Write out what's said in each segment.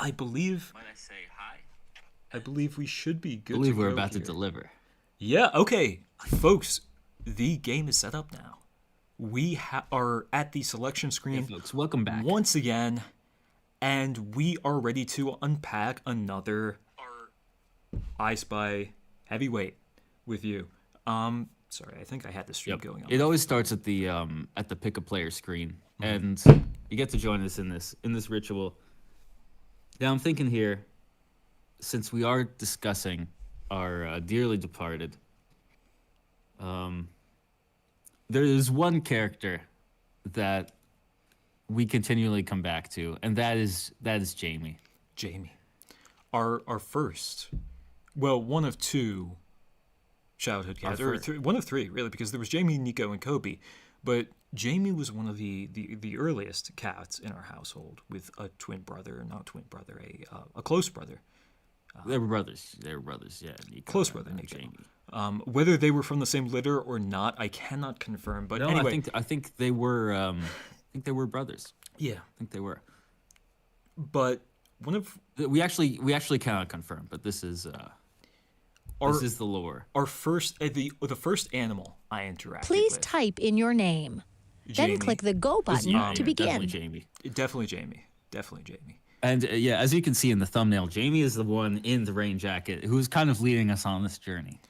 I believe Might I say hi? I believe we should be I good to believe we're go about here. to deliver. Yeah, okay. Folks, the game is set up now. We are at the selection Hey, screen folks, welcome back. once again, and we are ready to unpack another I Spy heavyweight with you. Sorry, I think I had the stream Yep. going on. It always starts at the pick a player screen, and you get to join us in this ritual. Now I'm thinking here, since we are discussing our dearly departed, there is one character that we continually come back to, and that is Jamie. Jamie. Our first, well, one of two childhood cats, or one of three, really, because there was Jamie, Nico, and Kobe. But Jamie was one of the earliest cats in our household, with a twin brother, not twin brother, a close brother. They were brothers. Yeah, Nico Close brother, and Nico. Jamie. Whether they were from the same litter or not, I cannot confirm. But No, anyway, I think they were. I think they were brothers. yeah. I think they were. But one of We actually cannot confirm, but this is the lore. our first, the first animal I interacted Please with. type in your name. Jamie. Then click the go button to begin. Definitely Jamie. Definitely Jamie. Definitely Jamie. And yeah, as you can see in the thumbnail, Jamie is the one in the rain jacket who's kind of leading us on this journey.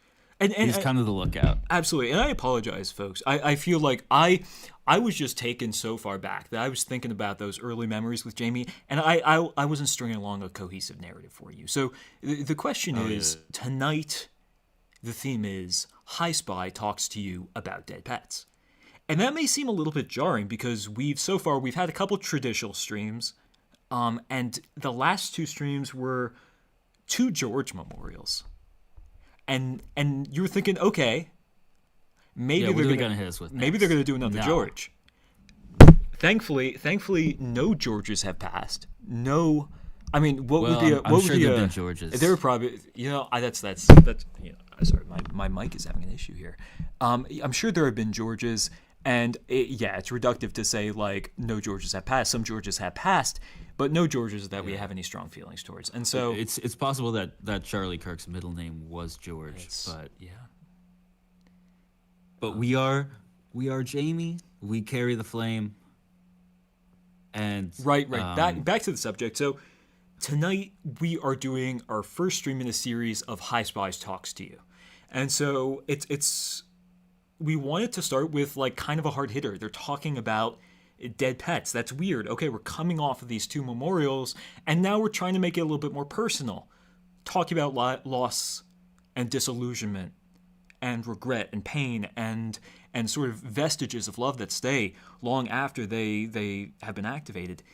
And He's kind of the lookout. absolutely, and I apologize, folks. I feel like I was just taken so far back that I was thinking about those early memories with Jamie, and I wasn't stringing along a cohesive narrative for you. So the question is, tonight, the theme is Hi Spy talks to you about dead pets. And that may seem a little bit jarring because we've had a couple traditional streams, and the last two streams were two George memorials. And you were thinking, okay, maybe What are they're they gonna gonna hit us with maybe next? they're gonna do another No. George. Thankfully, no Georges have passed. No, I mean, what would be? I'm What sure would be? there've been Georges. There were probably, that's sorry, my mic is having an issue here. I'm sure there have been Georges, and it's reductive to say like no Georges have passed. Some Georges have passed, but no Georges that we have any strong feelings towards. And so It's possible that Charlie Kirk's middle name was George, but we are Jamie. We carry the flame. And right. Back to the subject. So tonight we are doing our first stream in a series of Hi Spies Talks to You, and so it's we wanted to start with like kind of a hard hitter. They're talking about dead pets. That's weird. Okay, we're coming off of these two memorials, and now we're trying to make it a little bit more personal, talking about loss and disillusionment and regret and pain and sort of vestiges of love that stay long after they have been activated.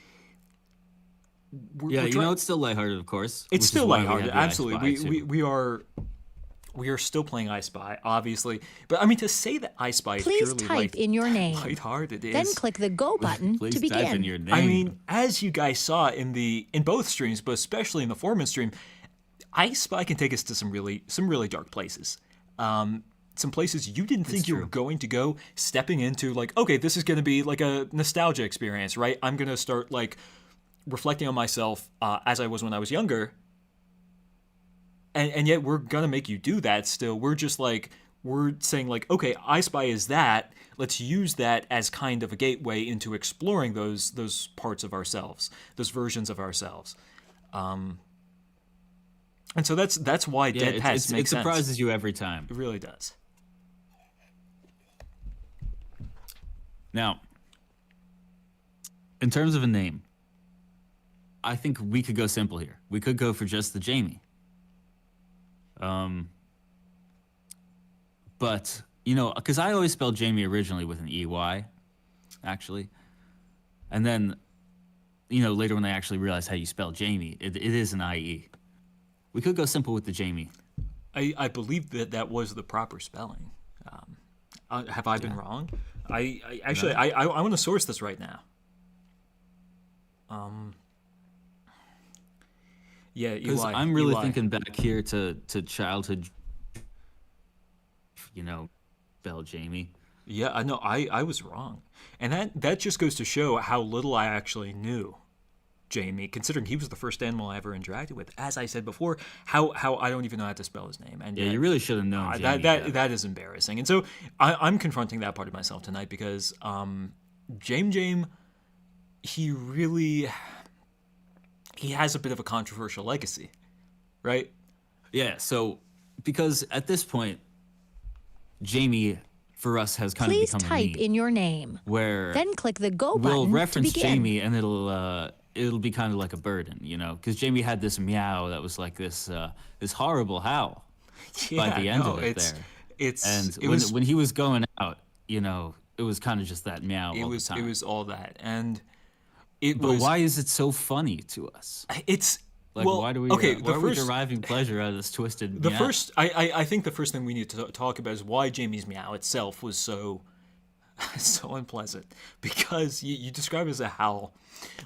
it's still lighthearted, of course. It's still lighthearted, absolutely. We We are still playing I Spy, obviously. But I mean, to say that I Spy is Please purely type in your name. lighthearted is. Then click the go button Please to begin. type in your name. I mean, as you guys saw in both streams, but especially in the Foreman stream, I Spy can take us to some really dark places. Some places you didn't think you were going to go, stepping into like, okay, this is going to be like a nostalgia experience, right? I'm going to start like reflecting on myself as I was when I was younger. And yet we're going to make you do that still. We're just like, we're saying like, okay, I Spy is that. Let's use that as kind of a gateway into exploring those parts of ourselves, those versions of ourselves. And so that's why Dead Pets makes sense. It surprises you every time. It really does. Now, in terms of a name, I think we could go simple here. We could go for just the Jamie. But, because I always spelled Jamie originally with an EY, actually. And then, later when I actually realized how you spell Jamie, it is an IE. We could go simple with the Jamie. I believe that was the proper spelling. Have I been wrong? I want to source this right now. Because EY. I'm really EY. thinking back here to childhood, spell Jamie. Yeah, I know. I was wrong, and that just goes to show how little I actually knew Jamie, considering he was the first animal I ever interacted with. As I said before, how I don't even know how to spell his name. And Yeah, yet, you really should have known. Jamie better. that is embarrassing. And so I'm confronting that part of myself tonight because Jame-Jame, he has a bit of a controversial legacy, right? Yeah, so because at this point, Jamie for us has kind Please of become type a meme in your name. where Then click the go we'll button to reference begin. Jamie and it'll be kind of like a burden, you know, because Jamie had this meow that was like this horrible howl by the end of it when he was going out, you know, it was kind of just that meow all the time. It was all that, and but why is it so funny to us? It's like, well, why do we? Okay, why are we deriving pleasure out of this twisted? The meow? first, I think the first thing we need to talk about is why Jamie's meow itself was so unpleasant, because you describe it as a howl,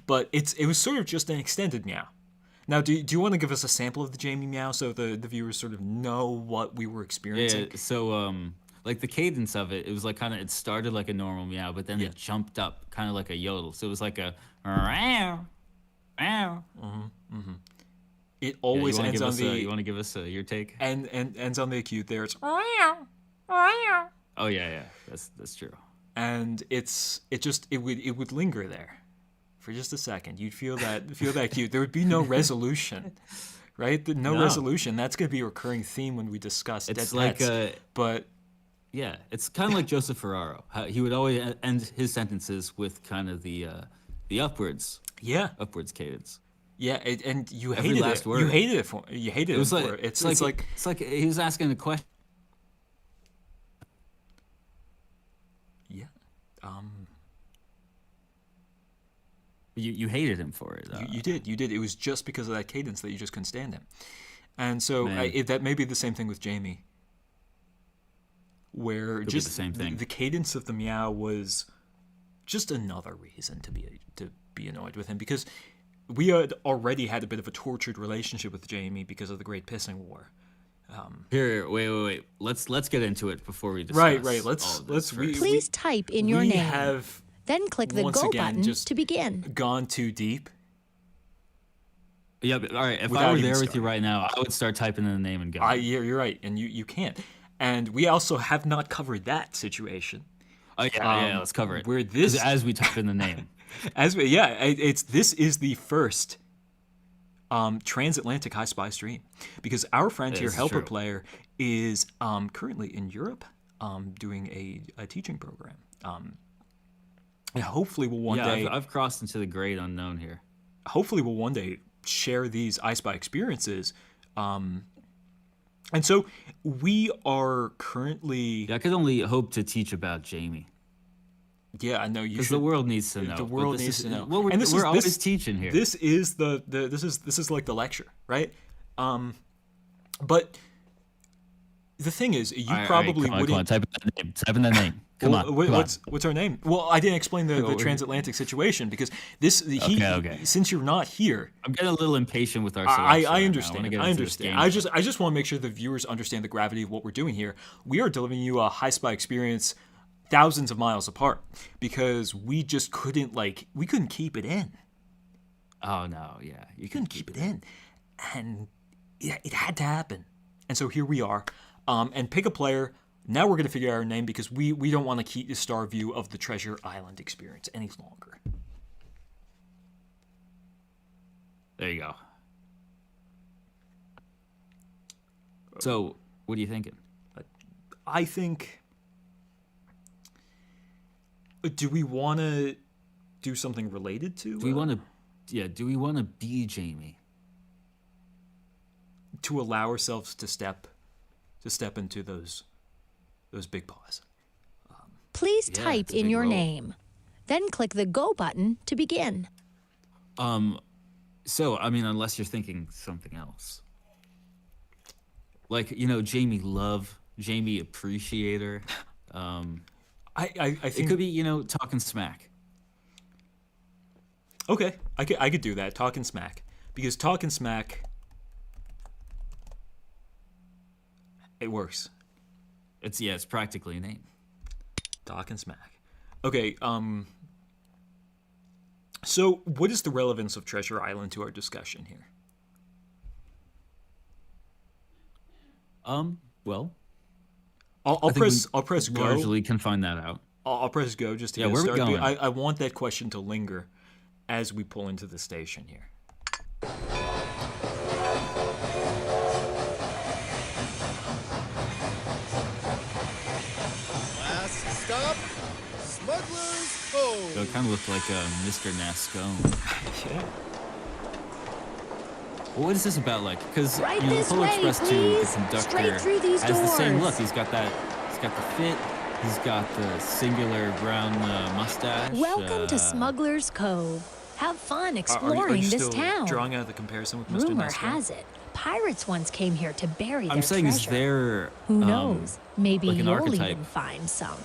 but it was sort of just an extended meow. Now, do you want to give us a sample of the Jamie meow so the viewers sort of know what we were experiencing? Yeah. So like the cadence of it, it was like it started like a normal meow, but then it jumped up kind of like a yodel. So it was like a meow, meow. It always ends on the. You want to give us your take? And ends on the acute there. It's. Oh yeah, that's true. And it would linger there for just a second. You'd feel that cute. There would be no resolution, right? No resolution. That's going to be a recurring theme when we discuss dead pets. But yeah, it's kind of like Joseph Ferraro. He would always end his sentences with kind of the upwards cadence. Yeah, and you Every hated last it. word. You hated it for. You hated it for. It's like he was asking a question. Yeah. You hated him for it. You did. It was just because of that cadence that you just couldn't stand him. And so that may be the same thing with Jamie, where Could just be the same thing. The cadence of the meow was just another reason to be annoyed with him, because we had already had a bit of a tortured relationship with Jamie because of the Great Pissing War. Here, wait. Let's get into it before we discuss. Right. Let's. Please type in your name. Have then click the once go again button just to begin. gone too deep. Yeah, but all right. If Without I were even there with you starting. right now, I would start typing in the name and go. You're right, and you can't. And we also have not covered that situation. Oh yeah, let's cover it. Where 'Cause as we type in the name. This is the first transatlantic high spy stream, because our friend here, Helper true. Player, is currently in Europe doing a teaching program. And hopefully we'll one day. I've crossed into the great unknown here. Hopefully we'll one day share these I Spy experiences. And so we are currently. Yeah, I could only hope to teach about Jamie. Yeah, I know you Because should. the world needs to know. The world needs to know. Well, we're always teaching here. This is this is like the lecture, right? But the thing is, you probably wouldn't. Come on, type in the name. Come on. What's our name? Well, I didn't explain the transatlantic situation, because Okay. Since you're not here, I'm getting a little impatient with our I selection right now. understand. wanna I get into this game. understand. I just want to make sure the viewers understand the gravity of what we're doing here. We are delivering you a high spy experience thousands of miles apart, because we just couldn't keep it in. Oh no, yeah, You couldn't keep it in, and it had to happen. And so here we are. And pick a player. Now we're going to figure out our name, because we don't want to keep the star view of the Treasure Island experience any longer. There you go. So, what are you thinking? I think. Do we want to do something related to? Do we want to? Yeah. Do we want to be Jamie? To allow ourselves to step into those big paws. Please Yeah, type it's a in big your role. name. Then click the go button to begin. So, I mean, unless you're thinking something else. Like, Jamie Love, Jamie Appreciator. I think It could be, talking smack. Okay, I could do that. Talkin' Smack, because Talkin' Smack, it works. It's practically a name. Talkin' Smack. Okay, So, what is the relevance of Treasure Island to our discussion here? Well, I'll I think we press go. largely can find that out. I'll press go just to Yeah, get where are we started. going? I want that question to linger as we pull into the station here. Last stop, Smuggler's Cove. So it kind of looked like Mr. Nascone. Yeah. Well, what is this about, like? Because Right the this Polar way, Express 2, the please. conductor Straight through these has the same doors. look. He's got the fit. He's got the singular brown mustache. Welcome to Smuggler's Cove. Have fun Are exploring you this still town. drawing out the comparison with Mr. Rumor Nestor? has it, pirates once came here to bury their I'm saying, treasure. is there Who knows? Maybe like an you'll archetype even find some.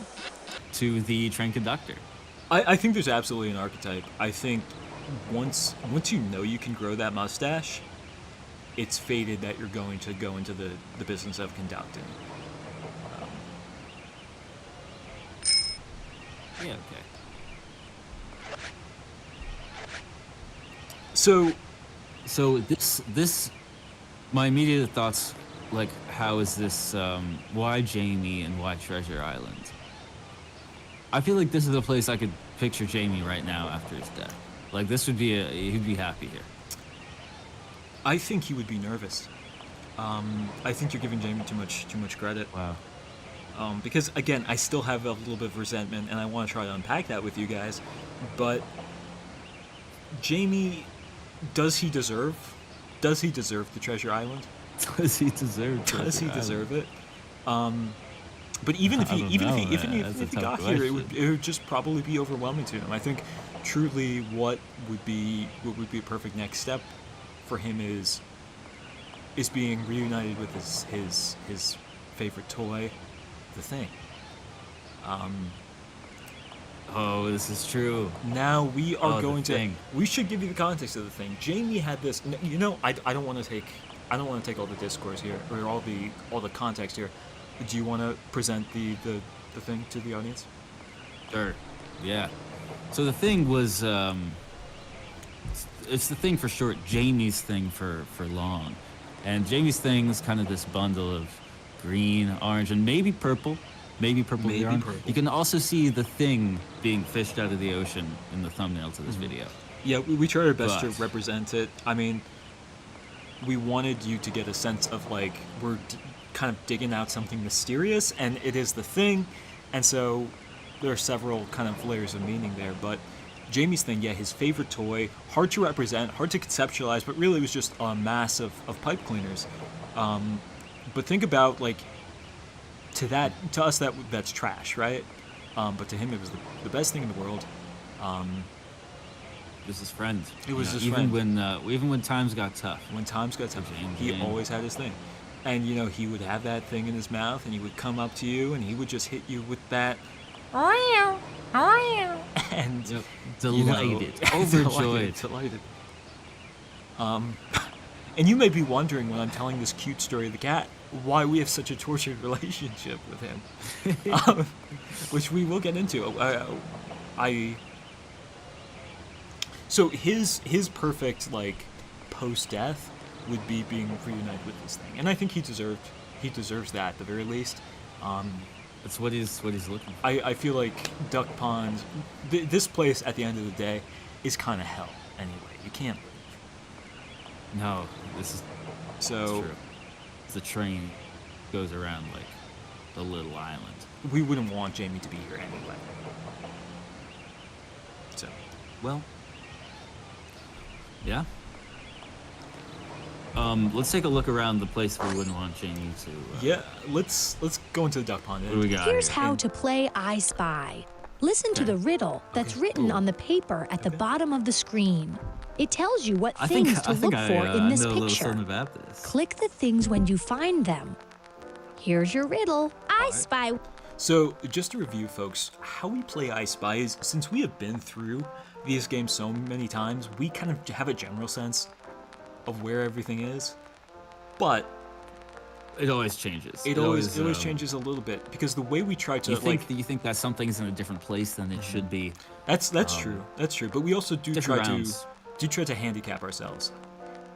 to the train conductor? I think there's absolutely an archetype. I think once you know you can grow that mustache, it's fated that you're going to go into the business of conducting. Yeah, okay. So this my immediate thoughts, like, how is this why Jamie and why Treasure Island? I feel like this is the place I could picture Jamie right now after his death. Like, this would be he'd be happy here. I think he would be nervous. I think you're giving Jamie too much credit. Wow. Because again, I still have a little bit of resentment, and I want to try to unpack that with you guys. But Jamie, does he deserve the Treasure Island? Does he deserve Does he Treasure deserve Island? it? But even if I he don't even know, if man. he That's a if he tough got here, it question. would just probably be overwhelming to him. I think truly what would be a perfect next step for him is being reunited with his favorite toy, the Thing. Oh, this is true. Now we are The going to. Thing. We should give you the context of the Thing. Jamie had this. You know, I don't want to take. I don't want to take all the discourse here or all the context here. Do you want to present the Thing to the audience? Sure. Yeah. So the Thing was it's the Thing for short, Jamie's Thing for long. And Jamie's Thing is kind of this bundle of green, orange, and maybe purple. Maybe purple. Maybe yarn. purple. You can also see the Thing being fished out of the ocean in the thumbnail to this video. Yeah, we tried our best to But- represent it. I mean, we wanted you to get a sense of like we're kind of digging out something mysterious, and it is the Thing, and so there are several kind of layers of meaning there. But Jamie's Thing, yeah, his favorite toy, hard to represent, hard to conceptualize, but really was just a mass of pipe cleaners. But think about like to us that's trash, right? But to him it was the best thing in the world. It was his friend. It was his even friend. Even when times got tough. When times got tough, he Jame-Jame. always had his thing. And you know, he would have that thing in his mouth, and he would come up to you, and he would just hit you with that. And Yep. you know, Delighted. Overjoyed. delighted. And you may be wondering when I'm telling this cute story of the cat why we have such a tortured relationship with him, which we will get into. So his perfect like post death would be being reunited with this thing, and I think he deserves that at the very least. That's what he's looking for. I feel like Duck Pond, this place at the end of the day, is kind of hell anyway. You can't leave. No, this is So true. The train goes around like the little island. we wouldn't want Jamie to be here anyway. So Well, yeah. Let's take a look around the place we wouldn't want Jamie to. yeah, let's go into the Duck Pond. What do we got? Here's here? how to play I Spy. Listen to the riddle that's written Ooh. on the paper at the bottom of the screen. It tells you what I think things to I look think for I in this know a little picture. something about this. Click the things when you find them. Here's your riddle. I Spy. So, just to review, folks, how we play I Spy is, since we have been through these games so many times, we kind of have a general sense of where everything is. But It always changes. It always changes a little bit because the way we try to You think that something's in a different place than it should be. That's true. That's true. But we also do different try rounds. to handicap ourselves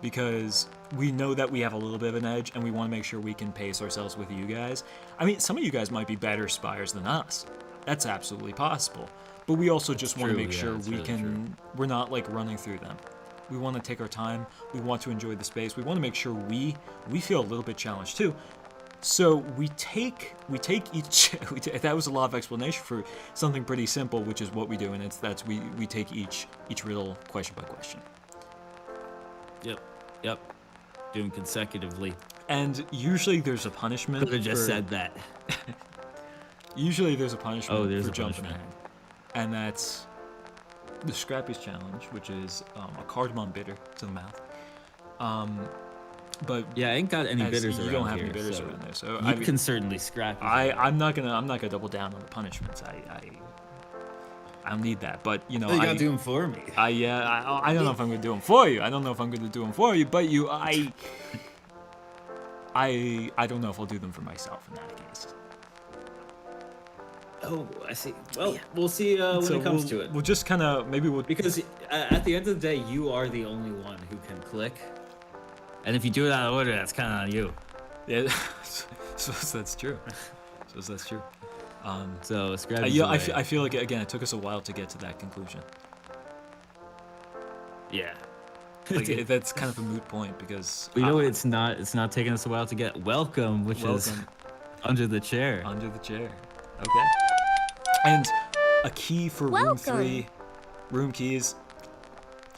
because we know that we have a little bit of an edge and we want to make sure we can pace ourselves with you guys. I mean, some of you guys might be better spires than us. That's absolutely possible. But we also just want to true, make yeah, sure it's we really can true. we're not like running through them. We want to take our time. We want to enjoy the space. We want to make sure we feel a little bit challenged too. So we take each. That was a lot of explanation for something pretty simple, which is what we do, and we take each riddle question by question. Yep. Doing consecutively. And usually there's a punishment. Could have just for- said that. Usually there's a punishment Oh, there's for a jumping punishment. ahead, and that's the Scrappy's challenge, which is a cardamom bitter to the mouth. But Yeah, I ain't got any as bitters you around don't have here. any bitters so around there, so you can certainly scrap. I'm not gonna double down on the punishments. I don't need that, but you know, You gotta do them for me. I don't know if I'm gonna do them for you. I don't know if I'm gonna do them for you, but I don't know if I'll do them for myself in that case. Oh, I see. Well, we'll see when So it comes to it. We'll just kind of Because at the end of the day, you are the only one who can click. And if you do it out of order, that's kind of on you. yeah. So that's true. That's true. So scrap. Yeah, I feel like again it took us a while to get to that conclusion. Yeah. Like that's kind of a moot point because You know what? It's not taking us a while to get welcome, which is Welcome. under the chair. Under the chair. Okay. And a key for room Welcome. 3. Room keys.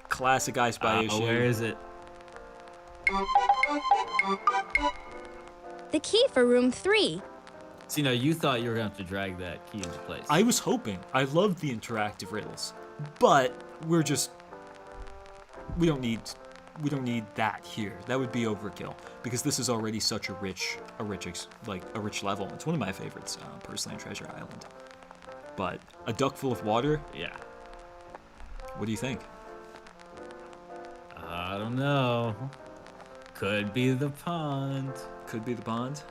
Classic I Spy issue. Where is it? The key for room 3. See, now you thought you were going to have to drag that key into place. I was hoping. I love the interactive riddles, but we don't need that here. That would be overkill because this is already such a rich level. It's one of my favorites, personally, on Treasure Island. But a duck full of water. Yeah. What do you think? I don't know. Could be the pond. Could be the pond.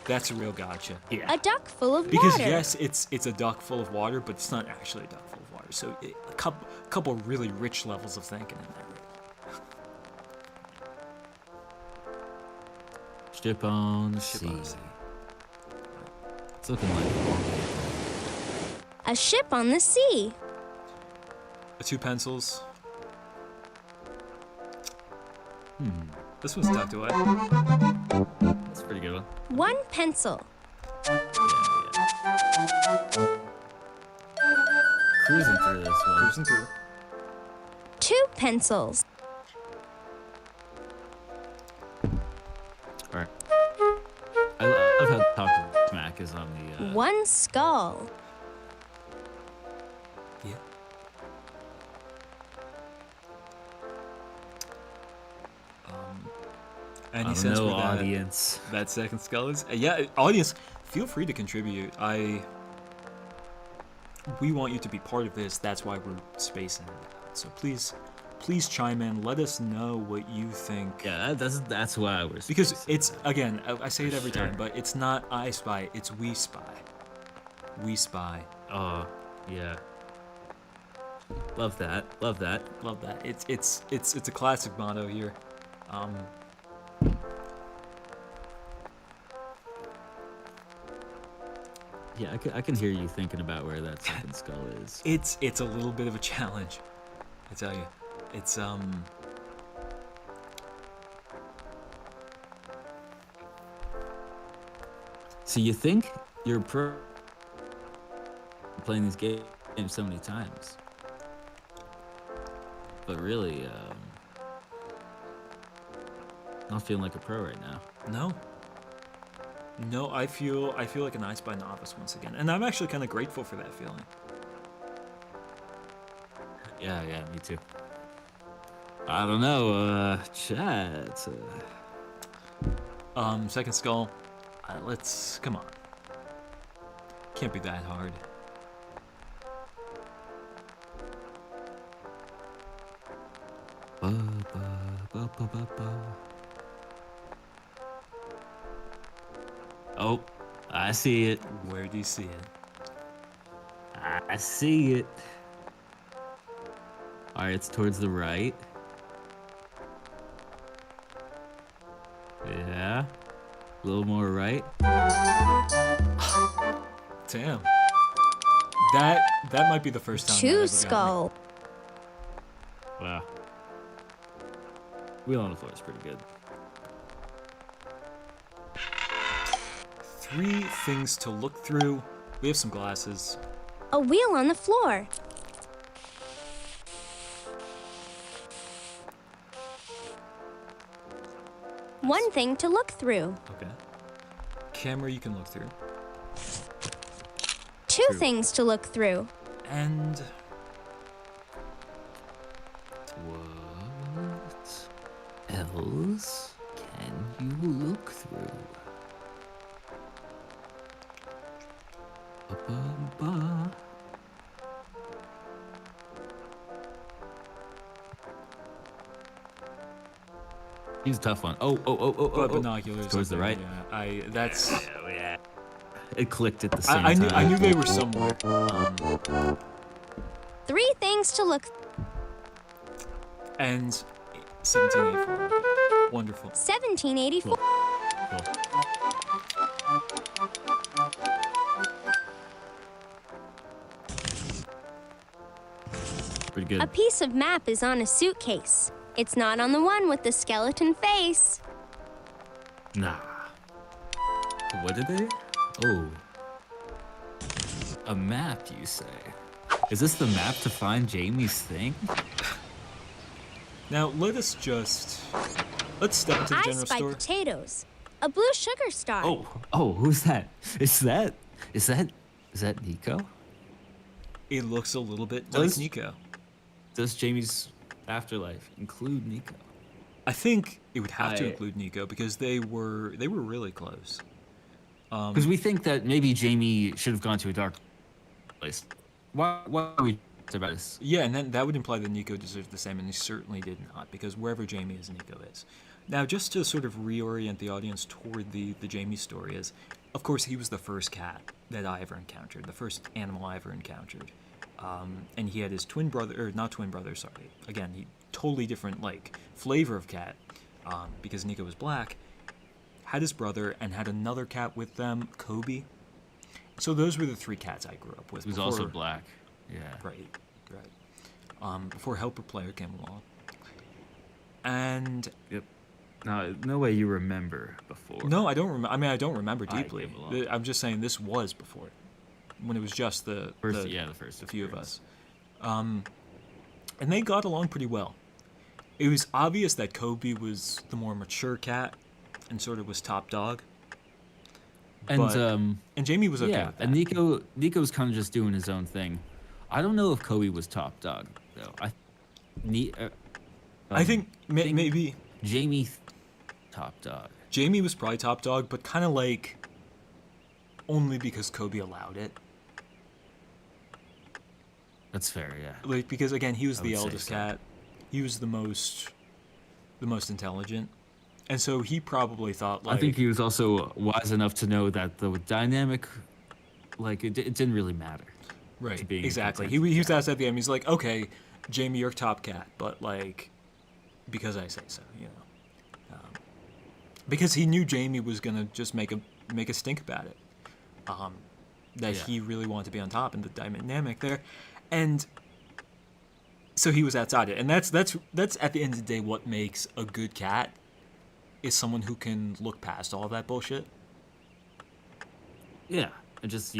That's a real gotcha. Yeah. A duck full of Because water. yes, it's a duck full of water, but it's not actually a duck full of water. So a couple really rich levels of thinking in that riddle. Ship on the Ship sea. on the sea. It's looking like A ship on the sea. 2 pencils. This one's tucked away. that's a pretty good one. 1 pencil. Cruising through this one. Cruising through. 2 pencils. All right. I love how Talkin Smack is on the. 1 skull. Yeah. Any I don't sense know, where audience. that second skull is? Yeah, audience, feel free to contribute. We want you to be part of this. That's why we're spacing it out. So please chime in. Let us know what you think. Yeah, that's why we're. Because spacing it's, it. again, I say it For every time, sure. but it's not I Spy, it's We Spy. We Spy. Oh, yeah. Love that. Love that. Love that. It's a classic motto here. Yeah, I can hear you thinking about where that second skull is. It's a little bit of a challenge, I tell you. It's So you think you're pro playing these games so many times, but really, not feeling like a pro right now. no, I feel like an I Spy novice once again, and I'm actually kind of grateful for that feeling. Yeah, me too. I don't know, chat. Second skull. Come on. Can't be that hard. Ba, ba, ba, ba, ba, ba. Oh, I see it. Where do you see it? I see it. All right, it's towards the right. Yeah. A little more right. Damn. That might be the first time that Two ever got me. skull. Wow. Wheel on the floor is pretty good. 3 things to look through. We have some glasses. A wheel on the floor. One thing to look through. Okay. Camera you can look through. Two True. things to look through. And What else can you look through? Ba-ba-ba. He's a tough one. Oh. binoculars. Towards the up there, right. Yeah, that's. Oh, yeah. It clicked at the same I time. knew they were somewhere. 3 things to look. And 1784. Wonderful. 1784. Pretty good. A piece of map is on a suitcase. It's not on the one with the skeleton face. Nah. What did they? Oh. A map, you say? Is this the map to find Jamie's thing? Now let's step into the I general spy store. potatoes. A blue sugar star. Oh, who's that? Is that Nico? It looks a little bit like Does- Nico. Does Jamie's afterlife include Nico? I think it would have to I- include Nico because they were really close. Because we think that maybe Jamie should have gone to a dark place. Why are we about this? Yeah, and then that would imply that Nico deserves the same, and he certainly did not, because wherever Jamie is, Nico is. Now, just to sort of reorient the audience toward the Jamie story is, of course, he was the first cat that I ever encountered, the first animal I ever encountered. And he had his twin brother, or not twin brother, sorry. Again, he totally different, like, flavor of cat, because Nico was black. Had his brother, and had another cat with them, Kobe. So those were the 3 cats I grew up with. He was before- also black. Yeah. Right. Before Helper Player came along. And Yep. No way you remember before. no, I don't remember. I mean, I don't remember I deeply. came along. I'm just saying this was before, when it was just the First, the first a few of appearance. us. And they got along pretty well. It was obvious that Kobe was the more mature cat, and sort of was top dog. And But- And Jamie was okay yeah, with that. and Nico's kind of just doing his own thing. I don't know if Kobe was top dog though. I think maybe Jamie top dog. Jamie was probably top dog, but kind of like only because Kobe allowed it. That's fair, yeah. Like, because again, he was I the would say eldest so. cat. He was the most intelligent, and so he probably thought like I think he was also wise enough to know that the dynamic, like it didn't really matter. right, being exactly. content He was asked at the end. He's like, okay, Jamie, you're top cat, but like because I say so, you know, because he knew Jamie was gonna just make a stink about it, that Yeah. he really wanted to be on top, and the dynamic there, and. So he was outside it, and that's at the end of the day what makes a good cat, is someone who can look past all that bullshit. Yeah, and just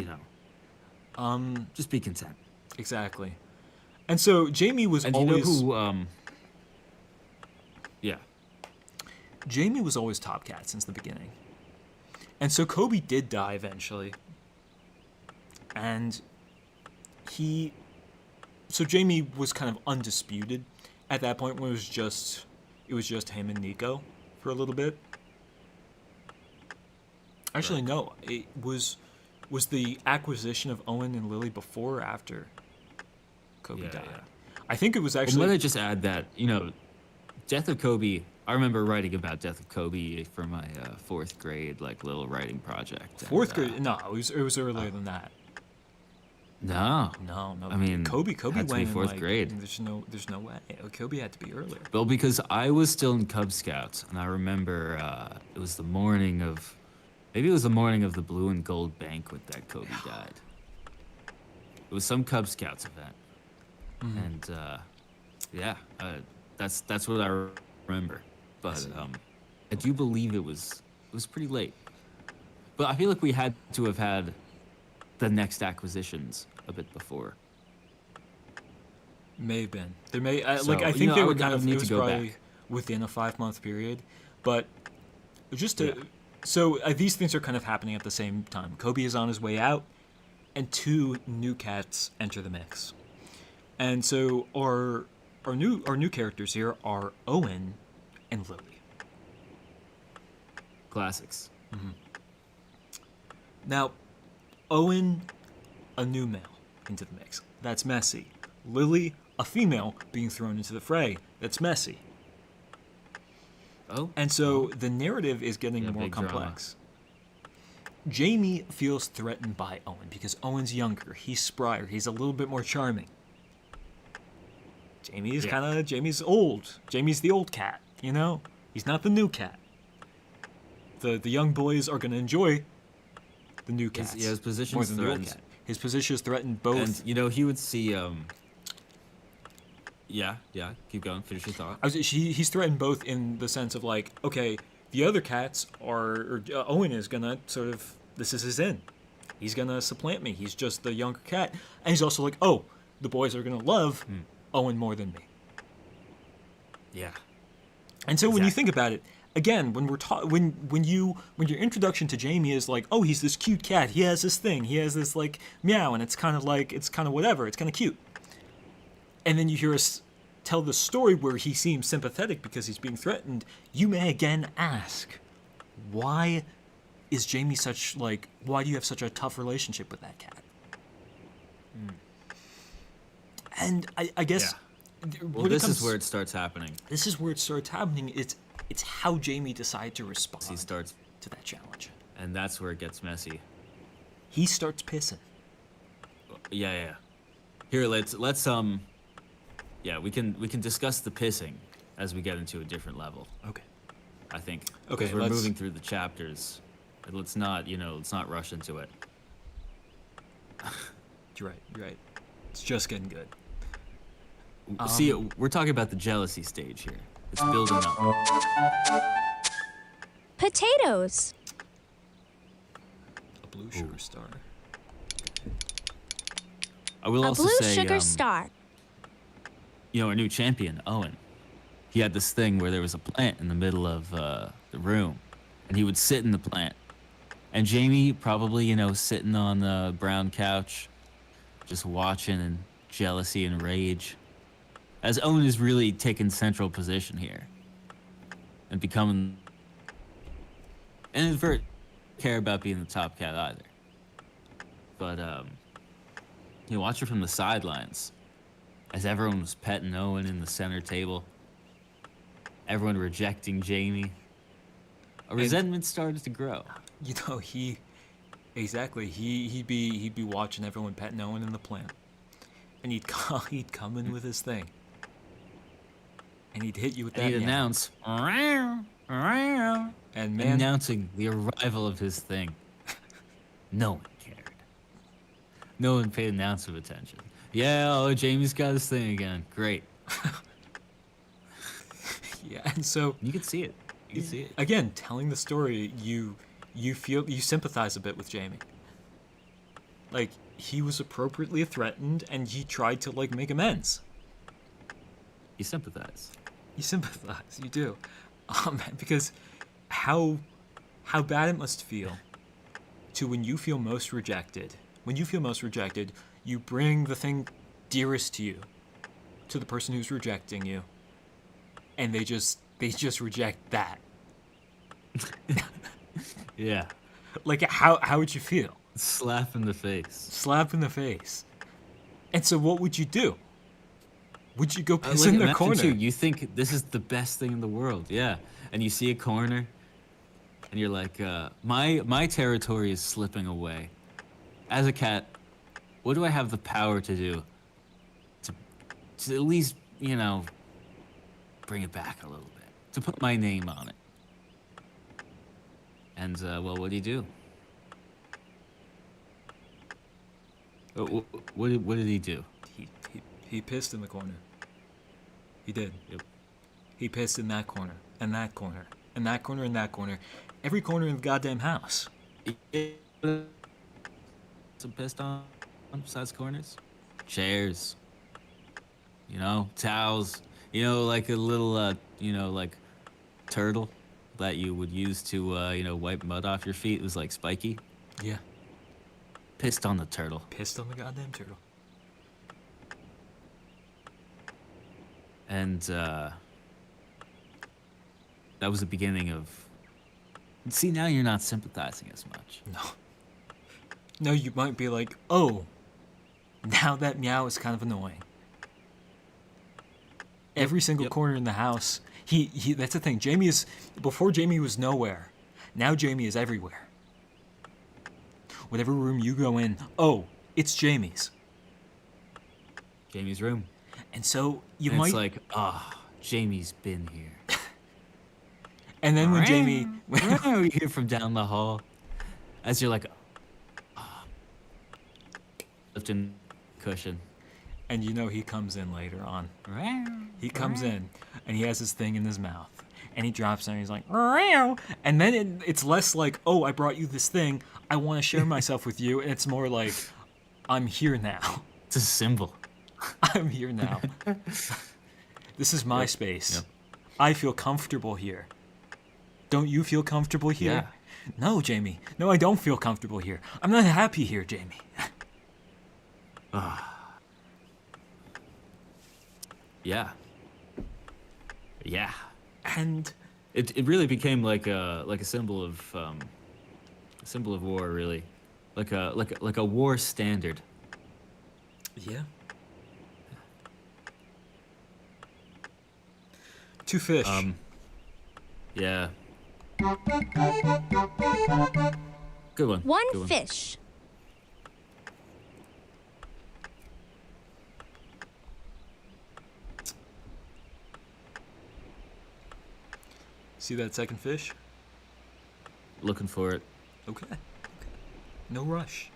just be content. Exactly. And so Jamie was And always you know who? Yeah. Jamie was always top cat since the beginning. And so Kobe did die eventually. And so Jamie was kind of undisputed at that point when it was just him and Nico for a little bit. Actually, no. It was the acquisition of Owen and Lily before or after Kobe Yeah, died? yeah. I think it was I'm actually gonna just add that death of Kobe I remember writing about Death of Kobe for my fourth grade like little writing project. Fourth grade? No, it was earlier than that. No, No, no. I mean, Kobe had to be went in fourth like grade. there's no way. Kobe had to be earlier. Well, because I was still in Cub Scouts, and I remember it was the morning of, maybe it was the morning of the Blue and Gold banquet that Kobe died. It was some Cub Scouts event, and yeah, that's what I remember. But I do believe it was pretty late. But I feel like we had to have had the next acquisitions a bit before. May have been. There may So, like I you think know, they I were would kind of need it to was go probably back. within a 5-month period, but just to Yeah. so these things are kind of happening at the same time. Kobe is on his way out, and 2 new cats enter the mix, and so our new characters here are Owen and Lily. Classics. Now, Owen, a new male into the mix. That's messy. Lily, a female being thrown into the fray. That's messy. Oh, And so the narrative is getting Yeah, more big drama. complex. Jamie feels threatened by Owen because Owen's younger, he's sprier, he's a little bit more charming. Jamie's old. Jamie's the old cat, you know? He's not the new cat. The young boys are going to enjoy the new cats. his position's more than the old threatened. cat. His position is threatened both. and you know he would see. Yeah, keep going. Finish your thought. He's threatened both in the sense of like, okay, the other cats Owen is gonna sort of, this is his in. He's gonna supplant me. He's just the younger cat, and he's also like, oh, the boys are gonna love Owen more than me. Yeah. And so when you Exactly. think about it, again, when we're when your introduction to Jamie is like, oh, he's this cute cat. He has this thing. He has this like meow, and it's kind of whatever. It's kind of cute. And then you hear us tell the story where he seems sympathetic because he's being threatened. You may again ask, why is Jamie such like? Why do you have such a tough relationship with that cat? And I guess. Well, this is where it starts happening. This is where it starts happening. It's how Jamie decided to respond He starts, to that challenge. and that's where it gets messy. He starts pissing. Yeah. Here, let's yeah, we can discuss the pissing as we get into a different level. Okay. I think. Okay, 'Cause we're let's- moving through the chapters. And let's not rush into it. You're right. It's just getting good. See, we're talking about the jealousy stage here. It's building up. Potatoes. A blue sugar star. I will A also blue say, sugar star. our new champion, Owen, he had this thing where there was a plant in the middle of the room, and he would sit in the plant. And Jamie probably, sitting on the brown couch, just watching in jealousy and rage, as Owen is really taking central position here and becoming, and doesn't care about being the top cat either. But you watch it from the sidelines as everyone was petting Owen in the center table, everyone rejecting Jamie. A resentment started to grow. He'd be watching everyone petting Owen in the plant, and he'd come in with his thing, and he'd hit you with that. And he'd yam. announce, "Meow, meow," And man, announcing the arrival of his thing. No one cared. No one paid an ounce of attention. Yeah, oh, Jamie's got his thing again. Great. yeah, and so You can see it. You can see it. again, telling the story, you sympathize a bit with Jamie. Like, he was appropriately threatened, and he tried to like make amends. You sympathize. You sympathize, you do, because how bad it must feel to when you feel most rejected. When you feel most rejected, you bring the thing dearest to you to the person who's rejecting you, and they just reject that. Yeah. Like, how would you feel? Slap in the face. Slap in the face. And so what would you do? Would you go piss Like, in the imagine corner? too, you think this is the best thing in the world, yeah. And you see a corner, and you're like, my territory is slipping away. As a cat, what do I have the power to do? To at least, bring it back a little bit. To put my name on it. And, well, what do you do? What did he do? He pissed in the corner. He did. Yep. He pissed in that corner, and that corner, and that corner, and that corner. Every corner in the goddamn house. Some pissed on besides corners? Chairs. Towels. Like a little, like turtle that you would use to, wipe mud off your feet. It was like spiky. Yeah. Pissed on the turtle. Pissed on the goddamn turtle. And that was the beginning of. See, now you're not sympathizing as much. No. No, you might be like, oh, now that meow is kind of annoying. Every single corner in the house. He that's the thing. Before Jamie was nowhere. Now Jamie is everywhere. Whatever room you go in, oh, it's Jamie's. Jamie's room. And so you And might. It's like, Jamie's been here. And then when Jamie. You hear from down the hall, as you're like, lifting cushion. And he comes in later on. He comes in and he has his thing in his mouth. And he drops it and he's like, "Meow." And then it's less like, oh, I brought you this thing. I want to share myself with you. And it's more like, I'm here now. It's a symbol. I'm here now. This is my space. Yep. I feel comfortable here. Don't you feel comfortable here? Yeah. No, Jamie. No, I don't feel comfortable here. I'm not happy here, Jamie. Yeah. Yeah. And It really became like a symbol of war, really, like a war standard. yeah. Two fish. Yeah. Good one. One Good one. fish. See that second fish? Looking for it. Okay. No rush.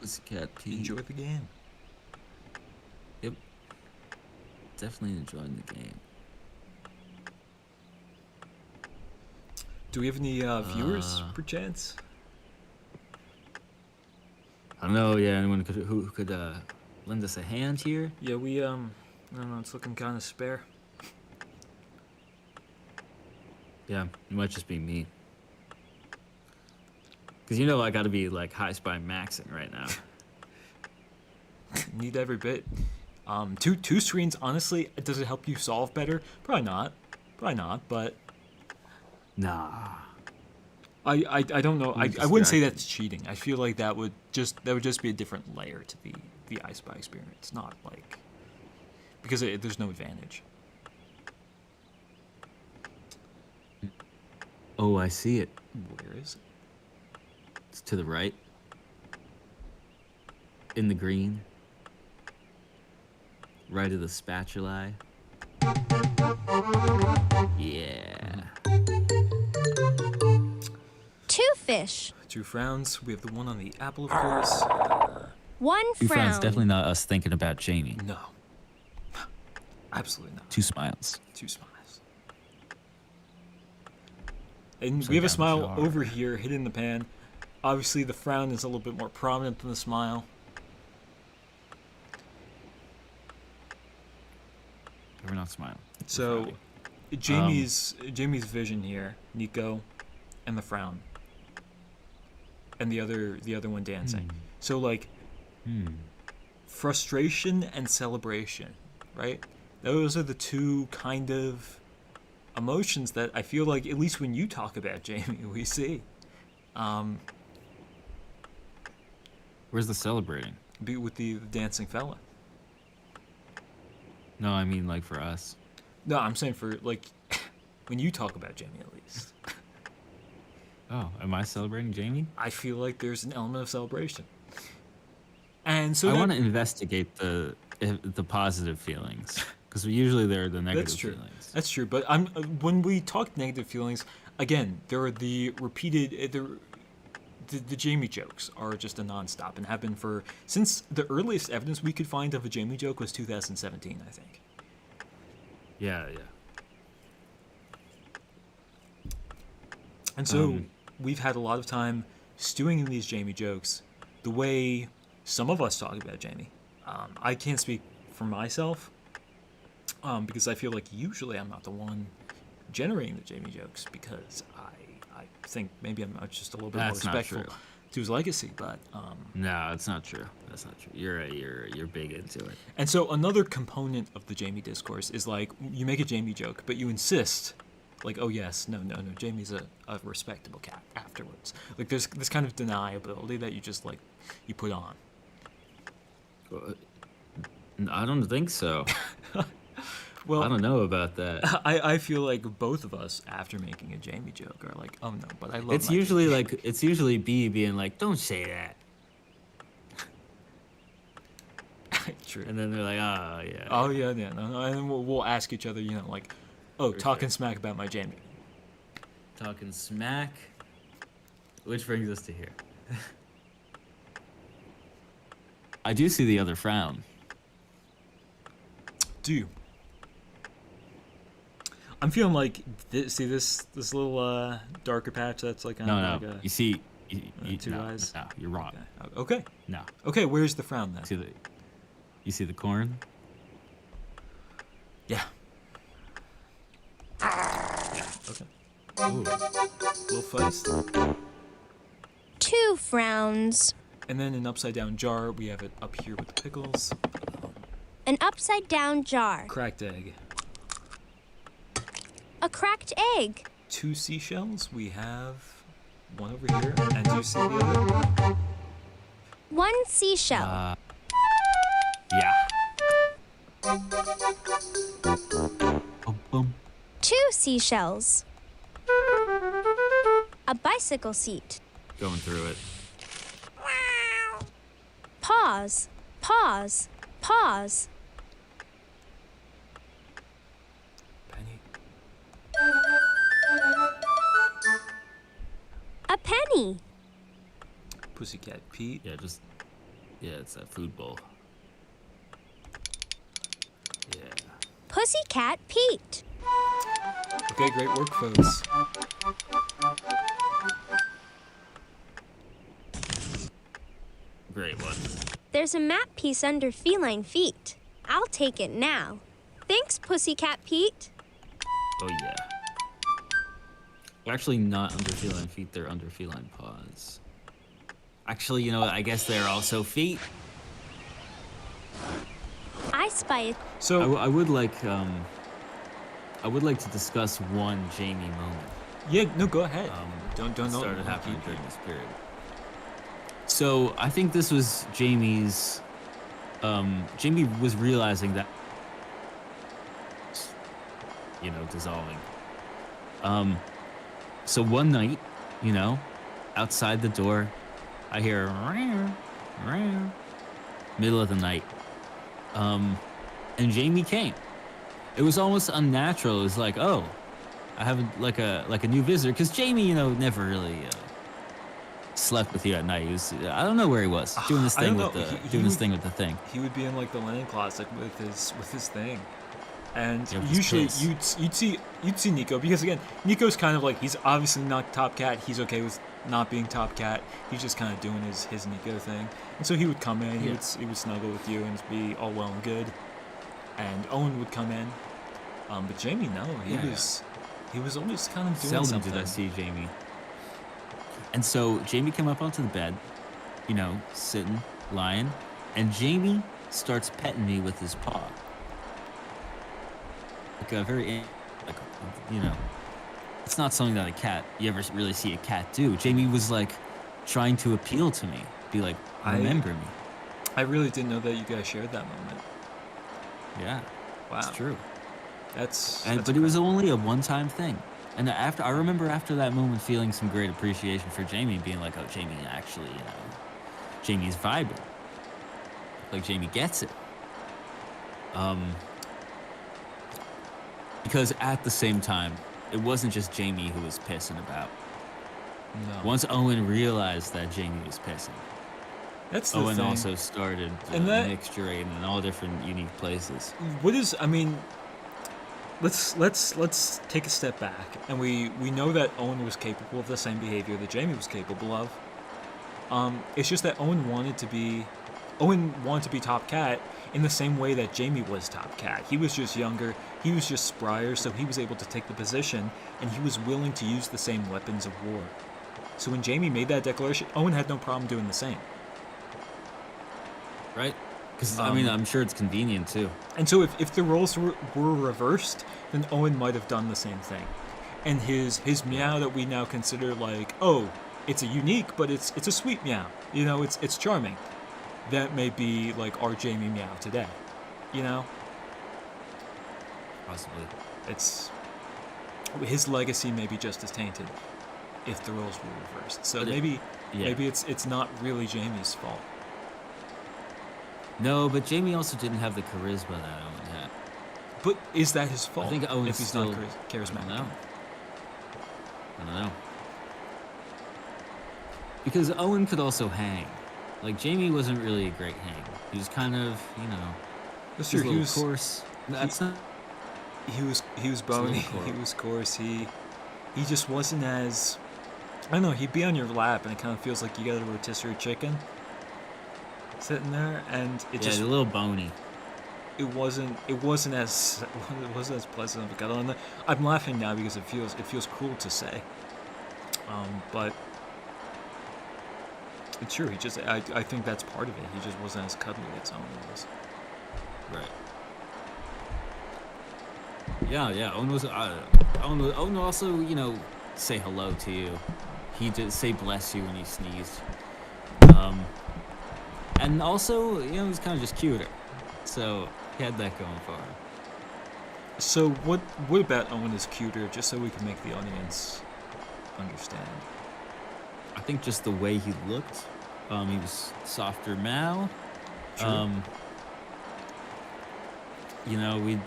Pussycat Pete. Enjoy the game. Yep. Definitely enjoying the game. Do we have any viewers, perchance? I don't know. Yeah, anyone who could lend us a hand here? Yeah, we I don't know. It's looking kind of spare. Yeah, it might just be me. Cause I gotta be like high spy maxing right now. Need every bit. Two screens. Honestly, does it help you solve better? Probably not. But Nah. I don't know. I wouldn't say distracting. that's cheating. I feel like that would just be a different layer to the I Spy experience. Not like because there's no advantage. Oh, I see it. Where is it? It's to the right. In the green. Right of the spatula. Yeah. Two fish. Two frowns. We have the one on the apple, of course. One Two frown. frowns, definitely not us thinking about Jamie. No. Absolutely not. Two smiles. Two smiles. And Upside we have a down smile jar. over here, hidden in the pan. Obviously, the frown is a little bit more prominent than the smile. We're not smiling. We're So, frowning. Jamie's vision here, Nico, and the frown, and the other one dancing. So like, frustration and celebration, right? Those are the two kind of emotions that I feel like, at least when you talk about Jamie, we see. Where's the celebrating? Be with the dancing fella. No, I mean like for us. No, I'm saying for like when you talk about Jamie at least. Oh, am I celebrating Jamie? I feel like there's an element of celebration. And so I that- want to investigate the positive feelings because usually they're the negative That's true. feelings. That's true. But I'm when we talk negative feelings, again, there are the repeated the Jamie jokes are just a nonstop and have been since the earliest evidence we could find of a Jamie joke was 2017, I think. Yeah. And so we've had a lot of time stewing in these Jamie jokes, the way some of us talk about Jamie. I can't speak for myself because I feel like usually I'm not the one generating the Jamie jokes because I think maybe I'm just a little bit That's more not respectful true. to his legacy. But No, it's not true. That's not true. You're big into it. and so another component of the Jamie discourse is like you make a Jamie joke, but you insist. Like, oh yes, no, Jamie's a respectable cat afterwards. Like there's this kind of deniability that you just like you put on. I don't think so. Well, I don't know about that. I feel like both of us after making a Jamie joke are like, oh no, but I love. It's my usually B being like, "Don't say that," Jamie." True. and then they're like, "Oh yeah." Oh yeah, no, and then we'll ask each other, like, oh, talking smack about my Jamie. Talking smack. Which brings us to here. I do see the other frown. Do you? I'm feeling like see this little darker patch that's like No. like You see, two no, eyes? No, you're wrong. Okay. No. Okay, where's the frown then? You see the corn? Yeah. Okay. Ooh. Little face. 2 frowns. And then an upside down jar, we have it up here with the pickles. An upside down jar. Cracked egg. A cracked egg. 2 seashells. We have one over here. And do you see the other? 1 seashell. Yeah. Boom. 2 seashells. A bicycle seat. Going through it. Pause. Pause. Pause. Penny. A penny. Pussycat Pete. Yeah, it's that food bowl. Yeah. Pussycat Pete. Okay, great work, folks. Great one. There's a map piece under feline feet. I'll take it now. Thanks, Pussycat Pete. Oh yeah. They're actually not under feline feet, they're under feline paws. Actually, you know what? I guess they're also feet. I spy a So, I would like to discuss one Jamie moment. yeah, no, go ahead. Don't Started keep- happening during this period. So I think this was Jamie's. Jamie was realizing that, dissolving. So one night, outside the door, I hear middle of the night. And Jamie came. It was almost unnatural. It was like, oh, I have a new visitor, because Jamie, never really slept with you at night. He was, I don't know where he was, doing this I thing don't with know. the He doing this would- thing with the thing. He would be in like the Lennon closet with his thing, and Yeah, with his usually piss. you'd see Nico, because again, Nico's kind of like, he's obviously not top cat. He's okay with not being top cat. He's just kind of doing his Nico thing, and so he would come in, he would snuggle with you and be all well and good, and Owen would come in, but Jamie, no, he was always kind of doing Seldom something. did I see Jamie. And so Jamie came up onto the bed, sitting, lying, and Jamie starts petting me with his paw. Like a very, it's not something that you ever really see a cat do. Jamie was like trying to appeal to me, be like, remember me. I really didn't know that you guys shared that moment. Yeah. Wow. It's true. But it was only a one-time thing. And I remember after that moment feeling some great appreciation for Jamie, being like, oh, Jamie actually, Jamie's vibing. Like Jamie gets it. Because at the same time, it wasn't just Jamie who was pissing about. No. Once Owen realized that Jamie was pissing, That's the Owen thing. also started And that- mixturating in all different unique places. Let's take a step back, and we know that Owen was capable of the same behavior that Jamie was capable of. It's just that Owen wanted to be top cat in the same way that Jamie was top cat. He was just younger, he was just sprier, so he was able to take the position, and he was willing to use the same weapons of war. So when Jamie made that declaration, Owen had no problem doing the same. Right? Because, I'm sure it's convenient, too. And so if the roles were reversed, then Owen might have done the same thing. And his meow that we now consider like, oh, it's a unique, but it's a sweet meow. It's charming. That may be like our Jamie meow today. Possibly. His legacy may be just as tainted if the roles were reversed. So maybe it's not really Jamie's fault. No, but Jamie also didn't have the charisma that Owen had. But is that his fault? I think Owen's if he's still not charismatic. I don't know. Because Owen could also hang. Like, Jamie wasn't really a great hang. He was kind of, That's his true. little coarse. That's not. He was bony. He was coarse. He just wasn't as. I don't know. He'd be on your lap, and it kind of feels like you got a rotisserie chicken sitting there, and it just a little bony. It wasn't as pleasant of a cuddle. And I'm laughing now because it feels cruel to say. But it's true. I think that's part of it. He just wasn't as cuddly as Owen was. Right. Yeah. Owen was. Owen also, say hello to you. He did say bless you when he sneezed. And also, he's kind of just cuter. So he had that going for him. So what about Owen is cuter? Just so we can make the audience understand. I think just the way he looked. He was softer Mao. True. We'd